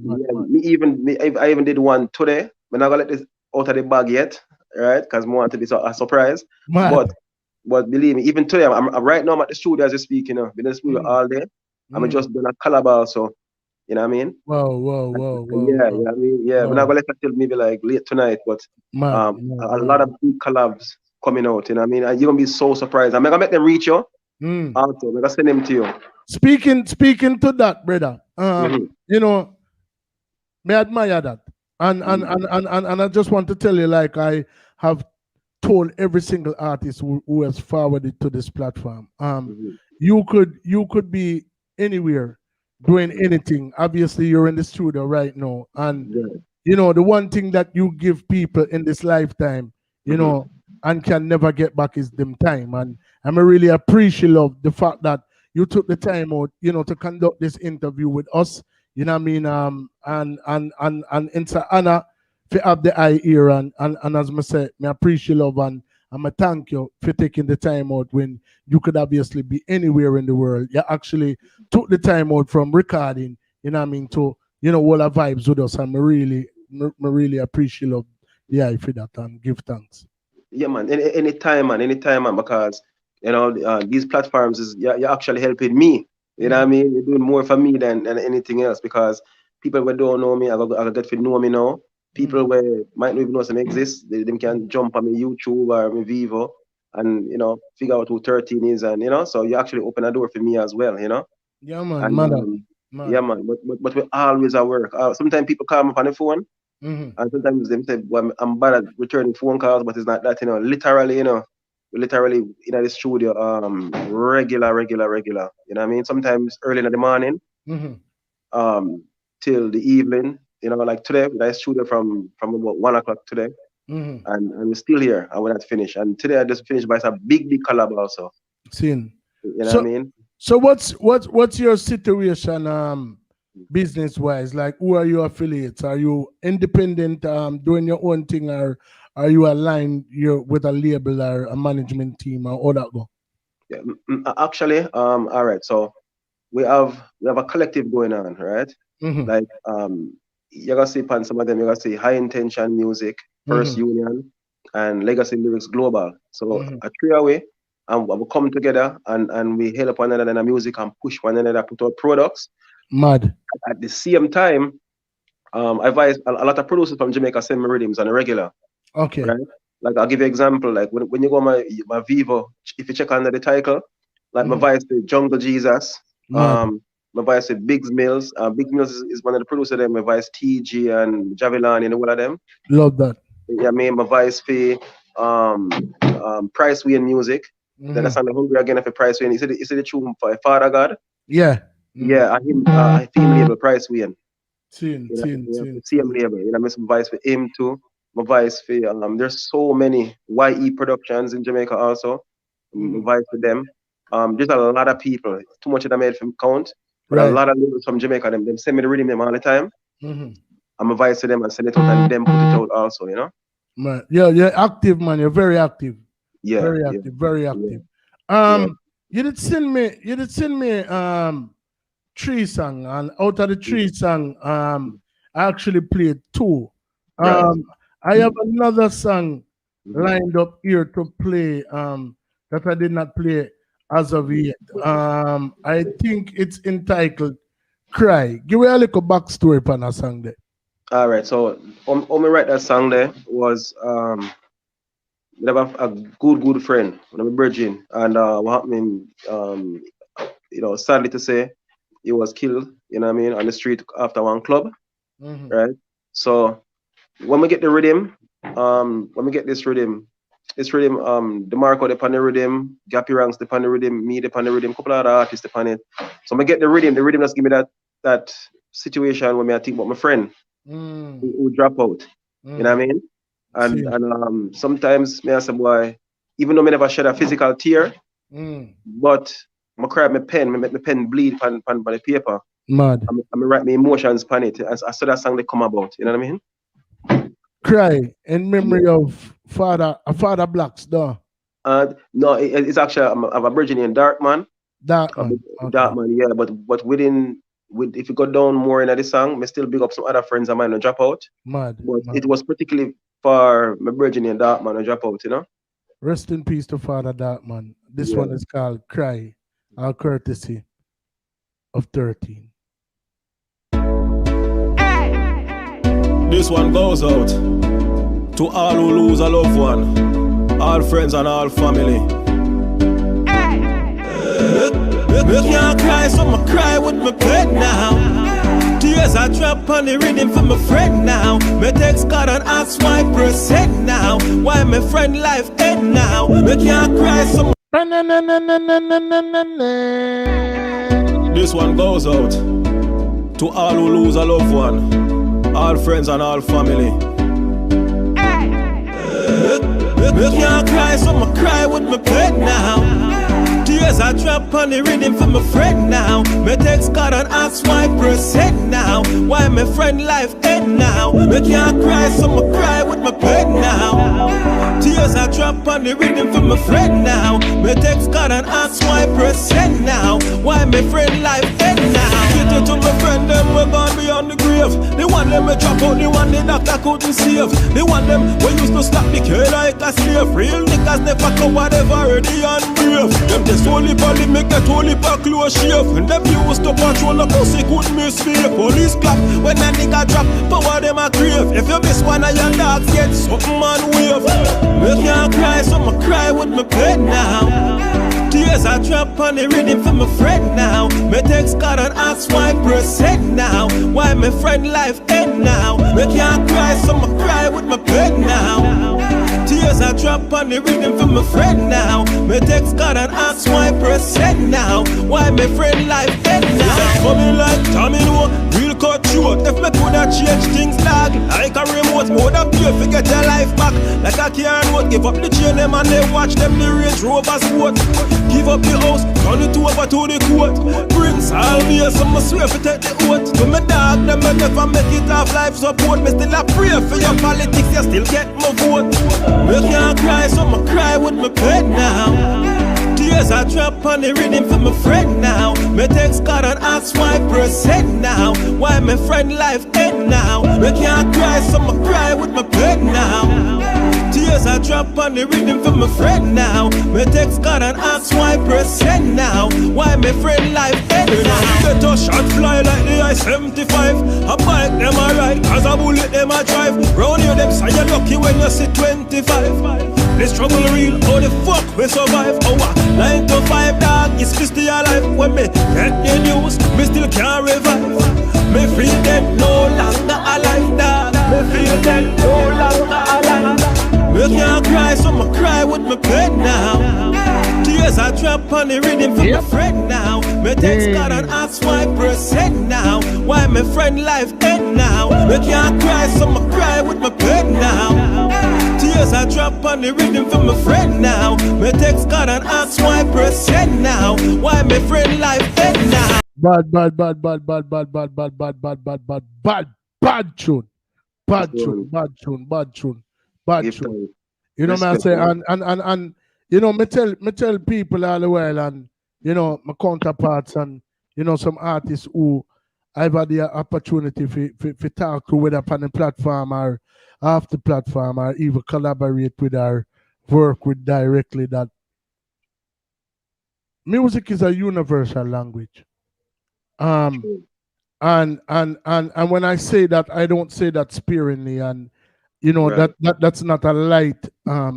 even did one today. We're not gonna let this out of the bag yet, right? Because we want to be a surprise. But believe me, even today, I'm right now I'm at the studio as you speak, you know, been in the studio all day. I'm just doing a collab also. You know what I mean? Whoa. Yeah, we're not gonna let it till maybe like late tonight, but a lot of big collabs coming out, you know what I mean? And you're gonna be so surprised. I'm gonna make them reach you. Also, I'm gonna send them to you. Speaking to that, brother, you know, may I admire that. And I just want to tell you, like, I have told every single artist who has forwarded to this platform, you could be anywhere doing anything. Obviously, you're in the studio right now, and you know the one thing that you give people in this lifetime, you know, and can never get back is them time. And I'm really appreciative of the fact that you took the time out, you know, to conduct this interview with us. You know what I mean? And it's an honor to have the eye here, and as I said, I appreciate love and I thank you for taking the time out when you could obviously be anywhere in the world. You actually took the time out from recording, you know what I mean, to, you know, all our vibes with us, and I really appreciate love the eye for that and give thanks. Yeah, man. Anytime, man, because you know these platforms you're actually helping me. You know what I mean? You're doing more for me than anything else, because people who don't know me, I get to know me now. People where might not even know some exist, they can jump on my YouTube or my Vivo and, you know, figure out who Thurteen is, and, you know, so you actually open a door for me as well, you know? Yeah, man. And, yeah, man. But we always at work. Sometimes people call me on the phone, and sometimes they say, well, I'm bad at returning phone calls, but it's not that, you know, literally, you know, literally in the studio, regular, you know what I mean? Sometimes early in the morning, till the evening, you know, like today, I studio from about 1 o'clock today, and we're still here, and we're not finished. And today I just finished by some big collab also. Seen. You know what I mean? So what's your situation business wise? Like, who are your affiliates? Are you independent, doing your own thing, or are you aligned with a label or a management team, or all that go? Yeah, actually, all right. So we have a collective going on, right? Like you're gonna see on some of them, you're gonna see High Intention Music, First Union, and Legacy Lyrics Global. So a three-way, and we come together and we help one another in the music and push one another, put out products. Mad. At the same time, I advise a lot of producers from Jamaica send me rhythms on a regular. Okay. Right? Like I'll give you an example. Like when you go my Vivo, if you check under the title, like my voice the Jungle Jesus. My voice with Biggs Mills. Big Mills is one of the producers there. My voice TG and Javelin, you know, all of them. Love that. Yeah, I mean, my voice for Price Wayne Music. Then I sang the Hungry Again for Price Wayne. Is it the tune for Father God? Yeah. Yeah, I theme label Price Wayne. Same label. You know, I miss my voice for him too. My voice for there's so many YE Productions in Jamaica also. My voice for them. There's a lot of people. Too much of them made from count. But a lot of labels from Jamaica, them send me the rhythm them all the time. I'm advice to them and send it out, and them put it out also, you know? Man, yeah, you're active, man. You're very active. Yeah. Very active. You did send me 3 songs, and out of the 3 songs, I actually played 2. I have another song lined up here to play that I did not play as of yet. I think it's entitled Cry. Give me a little backstory on that song there. All right, so when me write that song there was we have a good friend, one of my virgin, and what happened, you know, sadly to say, he was killed, you know what I mean, on the street after one club, right? So when we get the rhythm, when we get this rhythm, DeMarco upon the rhythm, Gappy Ranks upon the rhythm, me upon the rhythm, couple of other artists upon it. So when I get the rhythm just give me that situation where I think about my friend who drop out. You know what I mean? And sometimes me and some boy, even though I never shed a physical tear, but I cry my pen, my pen bleed on the paper. Mad. I write my emotions on it. I saw that song they come about. You know what I mean? Cry in memory of Father Blacks, though. No, it's actually I'm a virgin in Darkman. Darkman, yeah. But if you go down more into the song, I still big up some other friends of mine who drop out. Mad. It was particularly for my virgin in Darkman who drop out, you know. Rest in peace to Father Darkman. This one is called Cry, our courtesy of Thurteen. This one goes out to all who lose a loved one, all friends and all family. Me can't cry, so I'ma cry with my pen now. Tears Tears I drop on the rhythm for my friend now. Me text God and ask why percent now. Why my friend life end now? Me can't cry so. This one goes out to all who lose a loved one, all friends and all family. Me can't cry, so I'ma cry with my pen now. Tears I drop on the rhythm for my friend now. Me text God and ask why percent now. Why my friend life end now? Me can't cry, so I'ma cry with my pen now. Tears I drop on the rhythm for my friend now. Me text God and ask why percent now. Why my friend life end now? Get it to my friend, them we gone beyond the grave. The one them we drop out, the one the doctor couldn't save. The one them we used to slap the kid like a slave. Real niggas never come whatever ready and brave. Them just only body make that only back close shave. And them used to patrol a pussy couldn't misbehave. Police clap when a nigga drop, power them a grave. If you miss one of your dogs, get something man wave. Me can't cry, so I'ma cry with my pen now. Tears I drop on the rhythm for my friend now. Me text God and ask why percent now. Why my friend life end now? Me can't cry, so I'ma cry with my pen now. Tears I drop on the rhythm for my friend now. Me text God and ask why percent now. Why my friend life end now? Coming like domino, real cut short. If me coulda change things dog, like a remote, woulda pay to get your life back. Like a car note, give up the chain them and they watch them the Range Rover sport. Give up the house, turn it over to the court. Bring salvation, I swear for take the oath. To me dog, them me never make it off life support. Me still a pray for your politics, you still get my vote. Me can't cry, so I'ma cry with my pen now. Tears I drop on the rhythm for my friend now. Me text God and ask why percent now. Why my friend life end now? Me can't cry, so I'ma cry with my pen now. Tears I drop on the rhythm for my friend now. Me text God and ask why percent now. Why my friend life end now? Get a shot fly like the I-75. A bike them a ride, cause a bullet them a drive. Round here them say you're lucky when you see 25. The struggle real, how the fuck we survive? Oh, 9 to 5 dog, it's still alive. When me get the news, me still can't revive. Me feel them no longer alive, dog. Me feel them no longer alive. Me can't cry, so I'ma cry with my pen now. Tears I drop on the rhythm for my friend now. Me text God and ask why percent now. Why my friend life end now? Me can't cry, so I'ma cry with my pen now. Tears I drop on the rhythm for my friend now. Me text God and ask why percent now. Why my friend life end now? Bad tune. You know what I say? And you know, me tell people all the while, and you know, my counterparts and you know, some artists who I've had the opportunity to talk to, whether upon the platform or off the platform, or even collaborate with or work with directly, that music is a universal language. And when I say that, I don't say that sparingly, and you know, right. that's not a light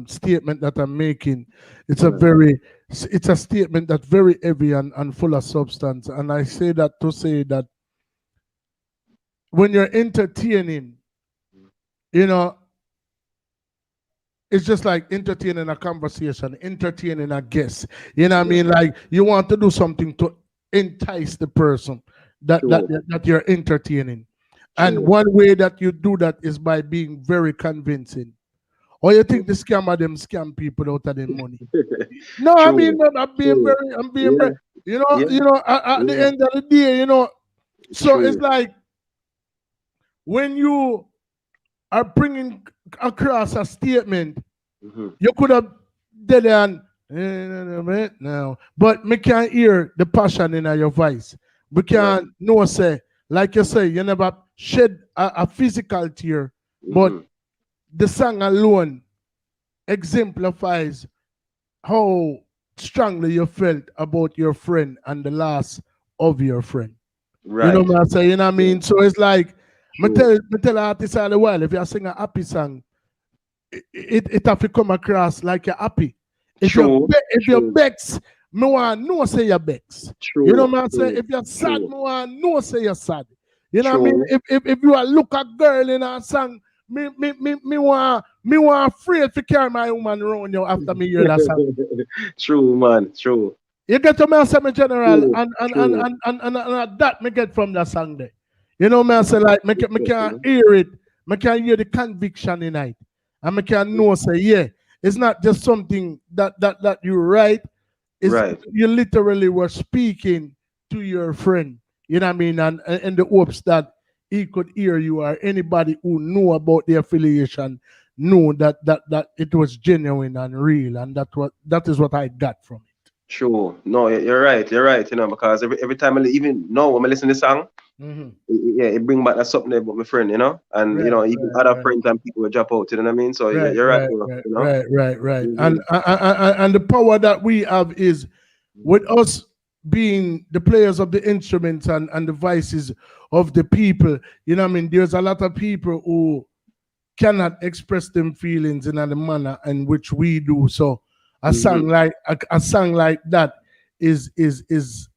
statement that I'm making. It's it's a statement that's very heavy and full of substance. And I say that to say that when you're entertaining, you know, it's just like entertaining a conversation, entertaining a guest. You know what I mean? Like you want to do something to entice the person that you're entertaining. And one way that you do that is by being very convincing. Or you think the scammer them scam people out of their money? No, I mean, I'm being very, you know, at the end of the day, you know, so it's like when you are bringing across a statement, you could have did it now, but me can't hear the passion in your voice. We can't know, say, like you say, you never shed a physical tear, but the song alone exemplifies how strongly you felt about your friend and the loss of your friend. Right. You know what I'm saying? You know what I mean? So it's like, me tell artists all the while, if you sing a happy song, it have to come across like you're happy. If you're vexed, me want no say you're vexed. You know what I'm saying? If you're sad, me want no say you're sad. You know what I mean? If you are look a girl in a song, me want afraid to carry my woman around you after me hear that song. True, man. True. You get to me and say me general, True. and that me get from that song there. You know me I say like me can hear it, me can hear the conviction in it, and me can know say yeah, it's not just something that you write. It's Right. you literally were speaking to your friend. You know what I mean, and in the hopes that he could hear you or anybody who knew about the affiliation knew that it was genuine and real, and that is what I got from it. True. No, you're right. You're right. You know, because every time even now when I listen to the song, it bring back that something there about my friend. You know, and you know even other friends and people will drop out. You know what I mean? So you're right. You know? Right. And the power that we have is with us being the players of the instruments and the voices of the people. You know what I mean? There's a lot of people who cannot express them feelings in the manner in which we do. So a song like that is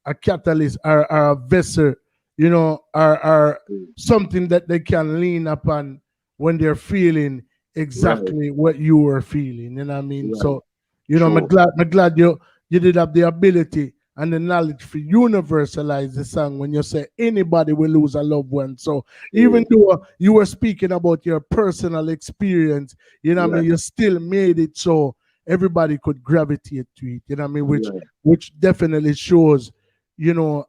a catalyst or a vessel, you know, or something that they can lean upon when they're feeling exactly what you were feeling. You know what I mean? So, you know, I'm glad you did have the ability and the knowledge for universalize the song when you say anybody will lose a loved one. So even though you were speaking about your personal experience, you know what I mean, you still made it so everybody could gravitate to it. You know what I mean? Which definitely shows, you know,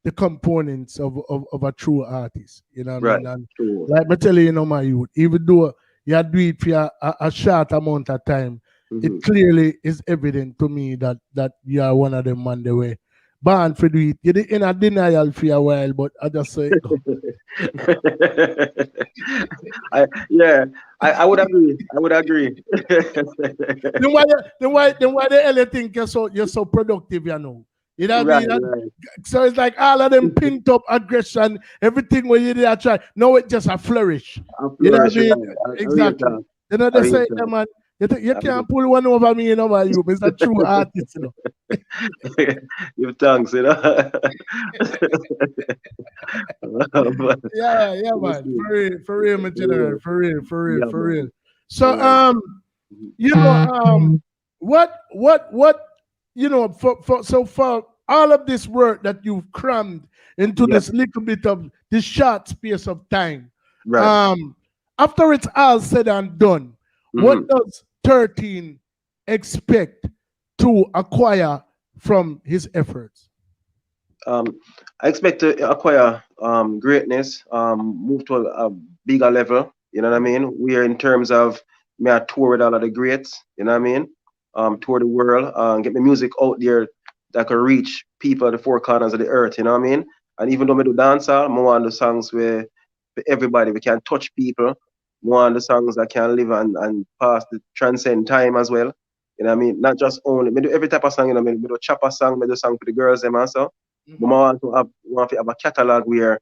the components of a true artist. You know what I mean? And like I tell you know, my youth, even though you do it for a short amount of time, it clearly is evident to me that you are one of them man the way born for do it. You did in a denial for a while, but I just say it go. I would agree. I would agree. then why the hell think you're so productive, you know? You know what I mean? So it's like all of them pent up aggression, everything where you did I try. No, it just a flourish. You know what I mean? Exactly. You know they say, yeah, man. You can't pull one over me, you know, my you. It's a true artist, you know. Give thanks, you know. yeah, man. For real, my general. For real. So, you know, what, you know, for all of this work that you've crammed into this little bit of this short space of time, after it's all said and done, what does Thurteen expect to acquire from his efforts? I expect to acquire greatness, move to a bigger level. You know what I mean? We are in terms of me I tour with all of the greats. You know what I mean? Tour the world, get my music out there that can reach people at the four corners of the earth. You know what I mean? And even though I do dancehall, I want the songs where everybody we can touch people. One of the songs that can live and pass the transcend time as well. You know what I mean? Not just only me do every type of song, you know, me do chopper song, me do song for the girls them also. But I want to have a catalog where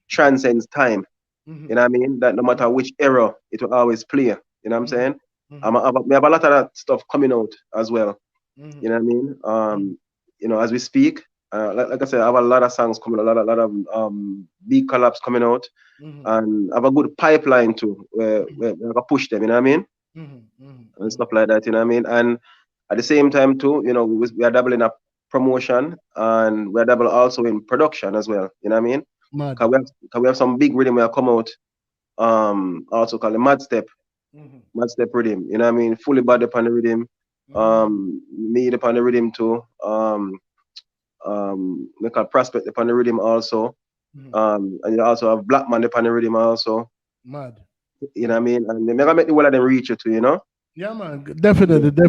transcends time. You know what I mean? That no matter which era it will always play. You know what I'm saying? We have a lot of that stuff coming out as well. You know what I mean? You know, as we speak, like I said, I have a lot of songs coming, a lot of big collabs coming out, and I have a good pipeline too, where I can push them. You know what I mean? And stuff like that. You know what I mean? And at the same time too, you know, we are dabbling in promotion and we are dabbling also in production as well. You know what I mean? Cause we have some big rhythm where come out, also called the Mad Step rhythm. You know what I mean? Fully body upon the rhythm. Me upon the rhythm too. We can Prospect upon the rhythm also. And you also have Black Man upon the rhythm also. Mad. You know what I mean? And they're gonna make the whole of them reach you too, you know? Yeah, man. Definitely. Yeah,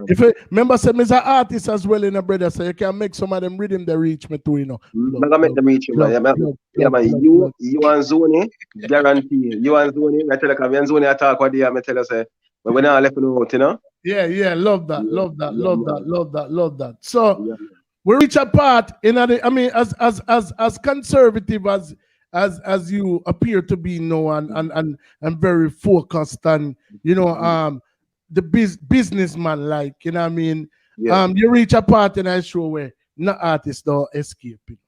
if remember, say, I'm an artist as well, in a brother, so you can make some of them rhythm they reach me too, you know. I'm gonna make them reach you, man. Yeah, man. You and Zuni, guarantee. You and Zuni, I tell you, because Zuni I talk what they are, I tell you, say, but we're not left out, you know? Yeah, love that. So we reach a part in the, I mean, as conservative as you appear to be now and very focused and you know the businessman, like, you know what I mean, you reach a part in a show where no artist don't escape it.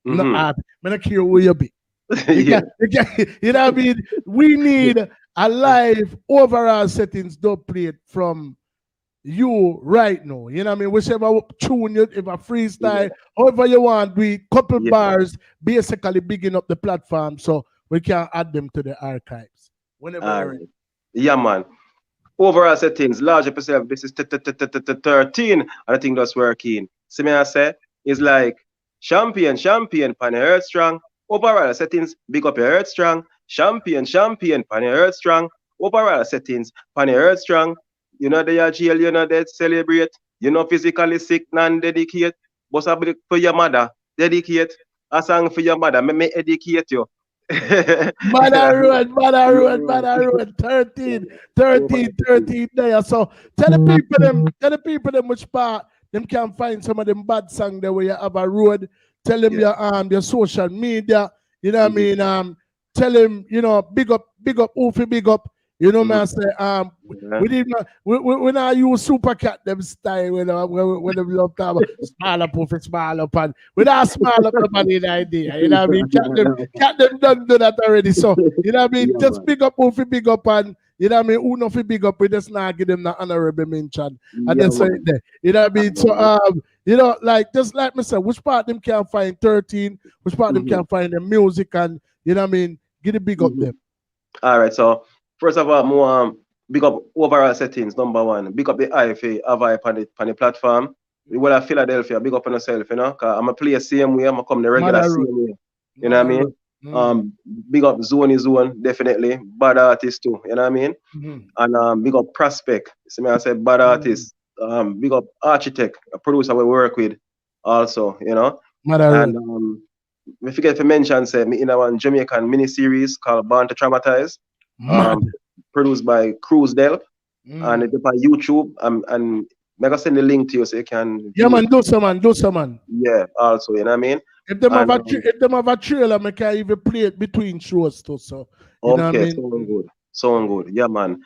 No, I don't care who you be. You know what I mean? We need a live overall settings dub plate from you right now. You know what I mean? Whichever tune you, if a freestyle, however you want, we couple bars, basically bigging up the platform so we can add them to the archives. Whenever you're ready. Yeah, man. Overall settings, large up yourself. This is 13, and I think that's working. See me, I say, it's like champion, pan your earth strong. Overall settings, big up your earth strong. Champion, pan your earth strong. Overall settings, pan your earth strong. You know they are jail, you know they celebrate. You know physically sick, non-dedicate. But somebody for your mother, dedicate. A song for your mother, me educate you. Mother road, 13 there. So tell the people them which part them can find some of them bad songs there where you have a road. Tell them your social media, you know what I mean? Tell them, you know, big up, Oofy, big up. You know what I say? We not use super cat them style when them love to have small up, small up, and we not small up nobody in idea. You know what I mean? Cat them done do that already. So you know what I mean? Just big up, Oofy, big up, and you know what I mean? Who not big up? We just not give them the honorable mention, and that's right there. You know what I mean? So you know, like just like me say, which part them can find 13, which part them can find the music, and you know what I mean? Get a big up them. All right, so. First of all, more big up overall settings, number one. Big up the IFA, Avai on the platform. Well, at Philadelphia, big up on yourself, you know, because I'm a play the same way, I'm a come the regular same way. You know what I mean? Big up Zone, definitely. Bad artist too, you know what I mean? And big up Prospect. See me, I said bad artist. Big up Architect, a producer we work with also, you know. And we forget to mention, say, me in a Jamaican mini series called Born to Traumatize. Produced by Cruz Delp, and it's on YouTube. And I'm gonna send the link to you so you can. Yeah, man, do some man. Yeah, also, you know what I mean. If them have a trailer, I can even play it between shows too. So you know what I mean? So good, yeah, man.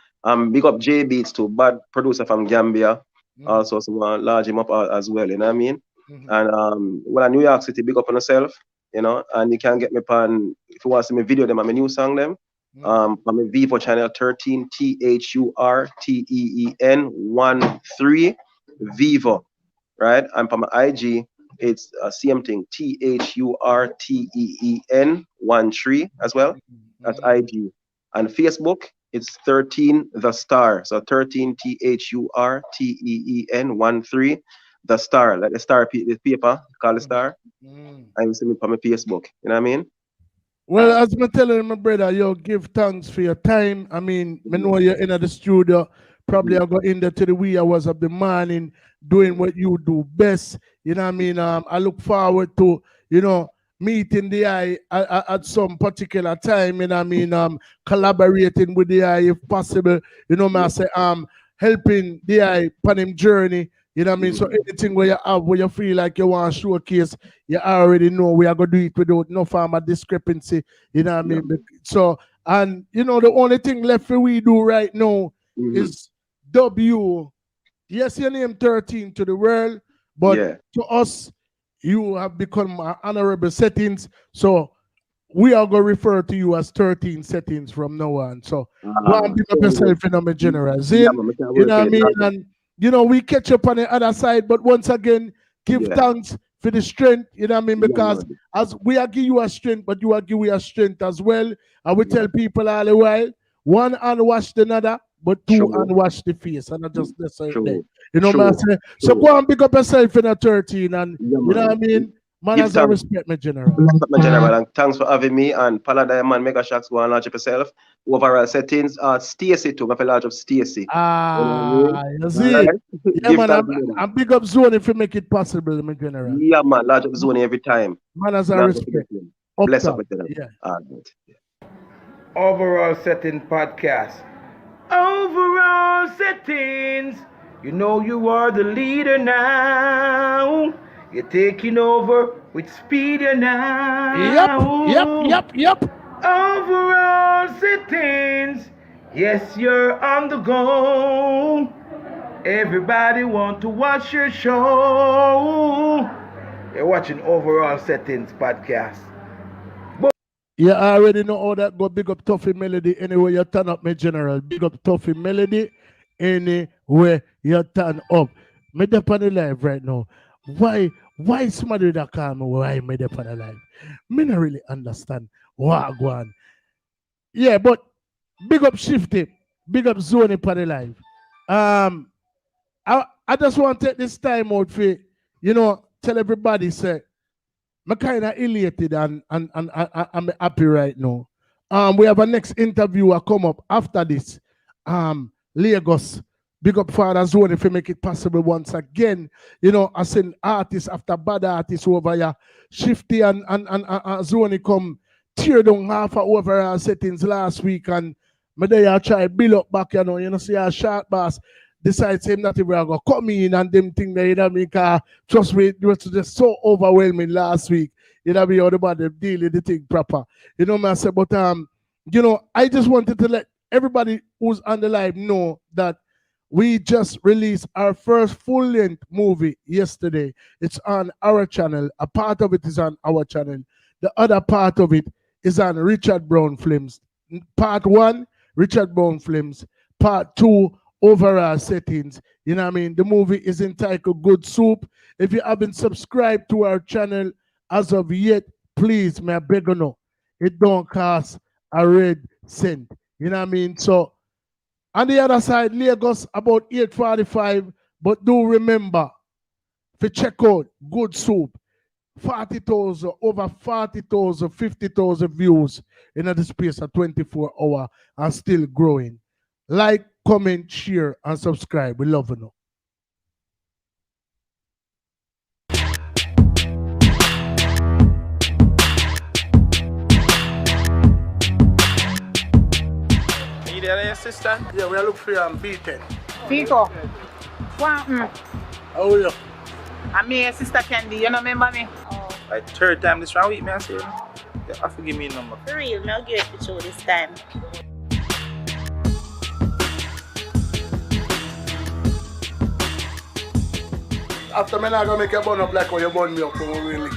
Big up J Beats too, bad producer from Gambia. Also, some large him up as well. You know what I mean? And well, New York City, big up on yourself. You know, and you can get me on if you want to see me video them, I'm a new song them. On my Vivo channel 13 THURTEEN 13 right? And for my IG, it's same thing THURTEEN 13 as well. That's IG. And Facebook, it's 13 the star. So 13 THURTEEN 13 the star. Like the star the paper, call the star. And you see me on my Facebook. You know what I mean? Well, as I'm telling my brother, yo, give thanks for your time. I mean, I know you're in the studio. Probably I'll go in there to the wee hours of the morning doing what you do best. You know what I mean? I look forward to, you know, meeting the eye at some particular time. You know what I mean? Collaborating with the eye if possible. You know what I say? Helping the eye on him journey. You know what I mean? So anything where you have, where you feel like you want to showcase, you already know we are going to do it without no form of discrepancy. You know what I mean? So, and you know, the only thing left for we do right now is W. Yes, your name 13 to the world, but to us, you have become honorable settings. So we are going to refer to you as 13 settings from now on. So go and pick up yourself in a general. You know what I mean? And you know, we catch up on the other side, but once again, give thanks for the strength, you know what I mean? Because as we are give you a strength, but you are give we a strength as well. And we tell people all the while, one unwash the another, but two unwash the face. And I just that's right there. You know what I'm saying? So go and pick up yourself in a 13 and you know what I mean? Man, as I respect my general. And thanks for having me. And Pala Diamond, Mega Shocks, go and launch up yourself. Overall settings. Stacy too. I large up Stacy. You see? Yeah, man, I'm big up Zone if you make it possible, my general. Yeah, man, large up Zone every time. Man, as I respect. Bless up with them. Overall Setting Podcast. Overall Settings. You know you are the leader now. You're taking over with speed now. Yep. Overall settings. Yes, you're on the go. Everybody want to watch your show. You're watching Overall Settings Podcast. You already know how that go. Big up Tuffy Melody anyway you turn up, my general. Big up Tuffy Melody anywhere you turn up. Me up on the live right now. Why somebody that call me why me up on the live? Me not really understand what go on. Yeah, but big up Shifty, big up Zone on the live. I just want to take this time out for, tell everybody, say, I'm kind of elated and I'm happy right now. We have a next interviewer come up after this. Lagos, big up Father Zone if you make it possible once again. I send artists after bad artists over here. Shifty and Zone come tear down half of Overall Settings last week and I try build up back, see a short boss. Decides him that we are going to come in and them thing that trust me, it was just so overwhelming last week. Be all about them deal with the thing proper. I say, but I just wanted to let everybody who's on the live know that we just released our first full-length movie yesterday. It's on our channel. A part of it is on our channel. The other part of it is on Richard Brown Films. Part 1, Richard Brown Films. Part 2, Overall Settings. The movie is entitled Good Soup. If you haven't subscribed to our channel as of yet, please, may I beg you know, it don't cost a red cent. So, on the other side, Lagos about 8:45, but do remember, to check out Good Soup, 40,000, over 40,000, 50,000 views in the space of 24 hours and still growing. Like, comment, share, and subscribe. We love you. You there, your sister? Yeah, we are looking for you on B10. Pico. What? How are you? I'm your sister Candy. You don't remember me? Oh. Like third time this round week, man. I say, you have to give me a number. For real, I'll give it to you this time. After me, I'm going to make a bun up like when you bun me up. Really.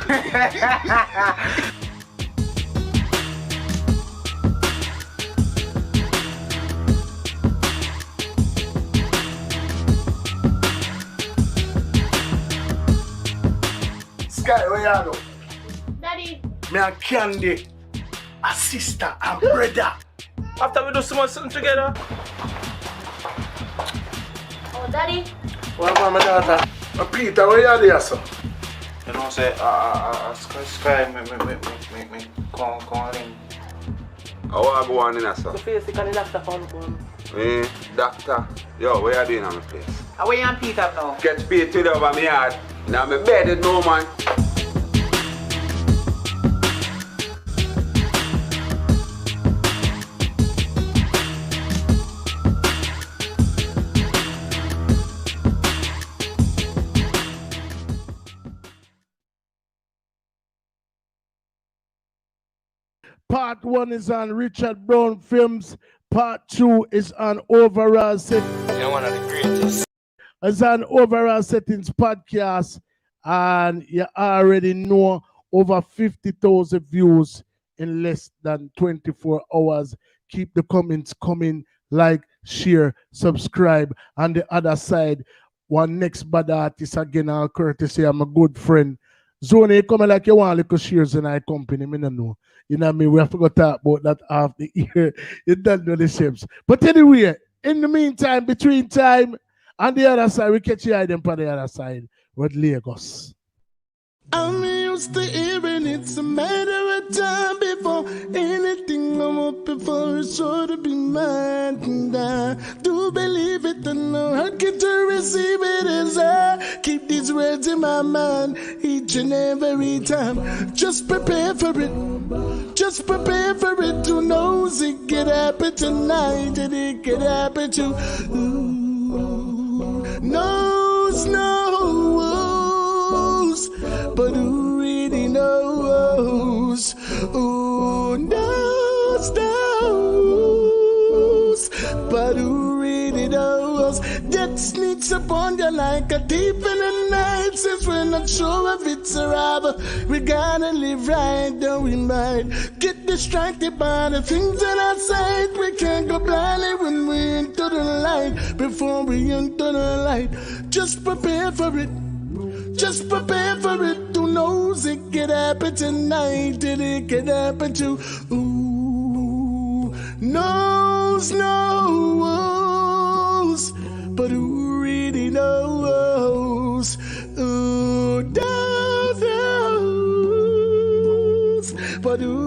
Sky, where you are? Daddy. Me and Candy, a sister and brother. After we do something together. Oh, Daddy. What about my daughter? Peter, where you are there, sir? You know, say, Sky, me, come in. How are you going in, sir? The face, you can doctor phone. Doctor, yo, where are you doing on my place? Where you and Peter now? Get paid to the over my yard. Now my bed, no man. Part 1 is on Richard Brown Films. Part 2 is on Overall Settings. You're one of the greatest. It's on Overall Settings podcast. And you already know over 50,000 views in less than 24 hours. Keep the comments coming. Like, share, subscribe. On the other side, one next bad artist again, all courtesy. I'm a good friend. Zone, you come like you want little shares in our company. I don't know. You know what I mean? We have to go talk about that half the year. You don't know the shapes. But anyway, in the meantime, between time, on the other side, we catch you them on the other side with Lagos. I'm used to hearing it's a matter of time before anything I'm up before it's sure to be mine. And I do believe it and I get to receive it as I keep these words in my mind each and every time. Just prepare for it. Just prepare for it. Who knows it could happen tonight and it could happen to knows. But who really knows? Who knows? But who really knows? Death sneaks upon you like a thief in the night. Since when not sure if it's a robber. We gotta live right, though we might get distracted by the things that outside. We can't go blindly when we enter the light. Before we enter the light, just prepare for it. Just prepare for it. Who knows it could happen tonight? Did it could happen to? Ooh, knows, but who really knows? Ooh, knows, but who?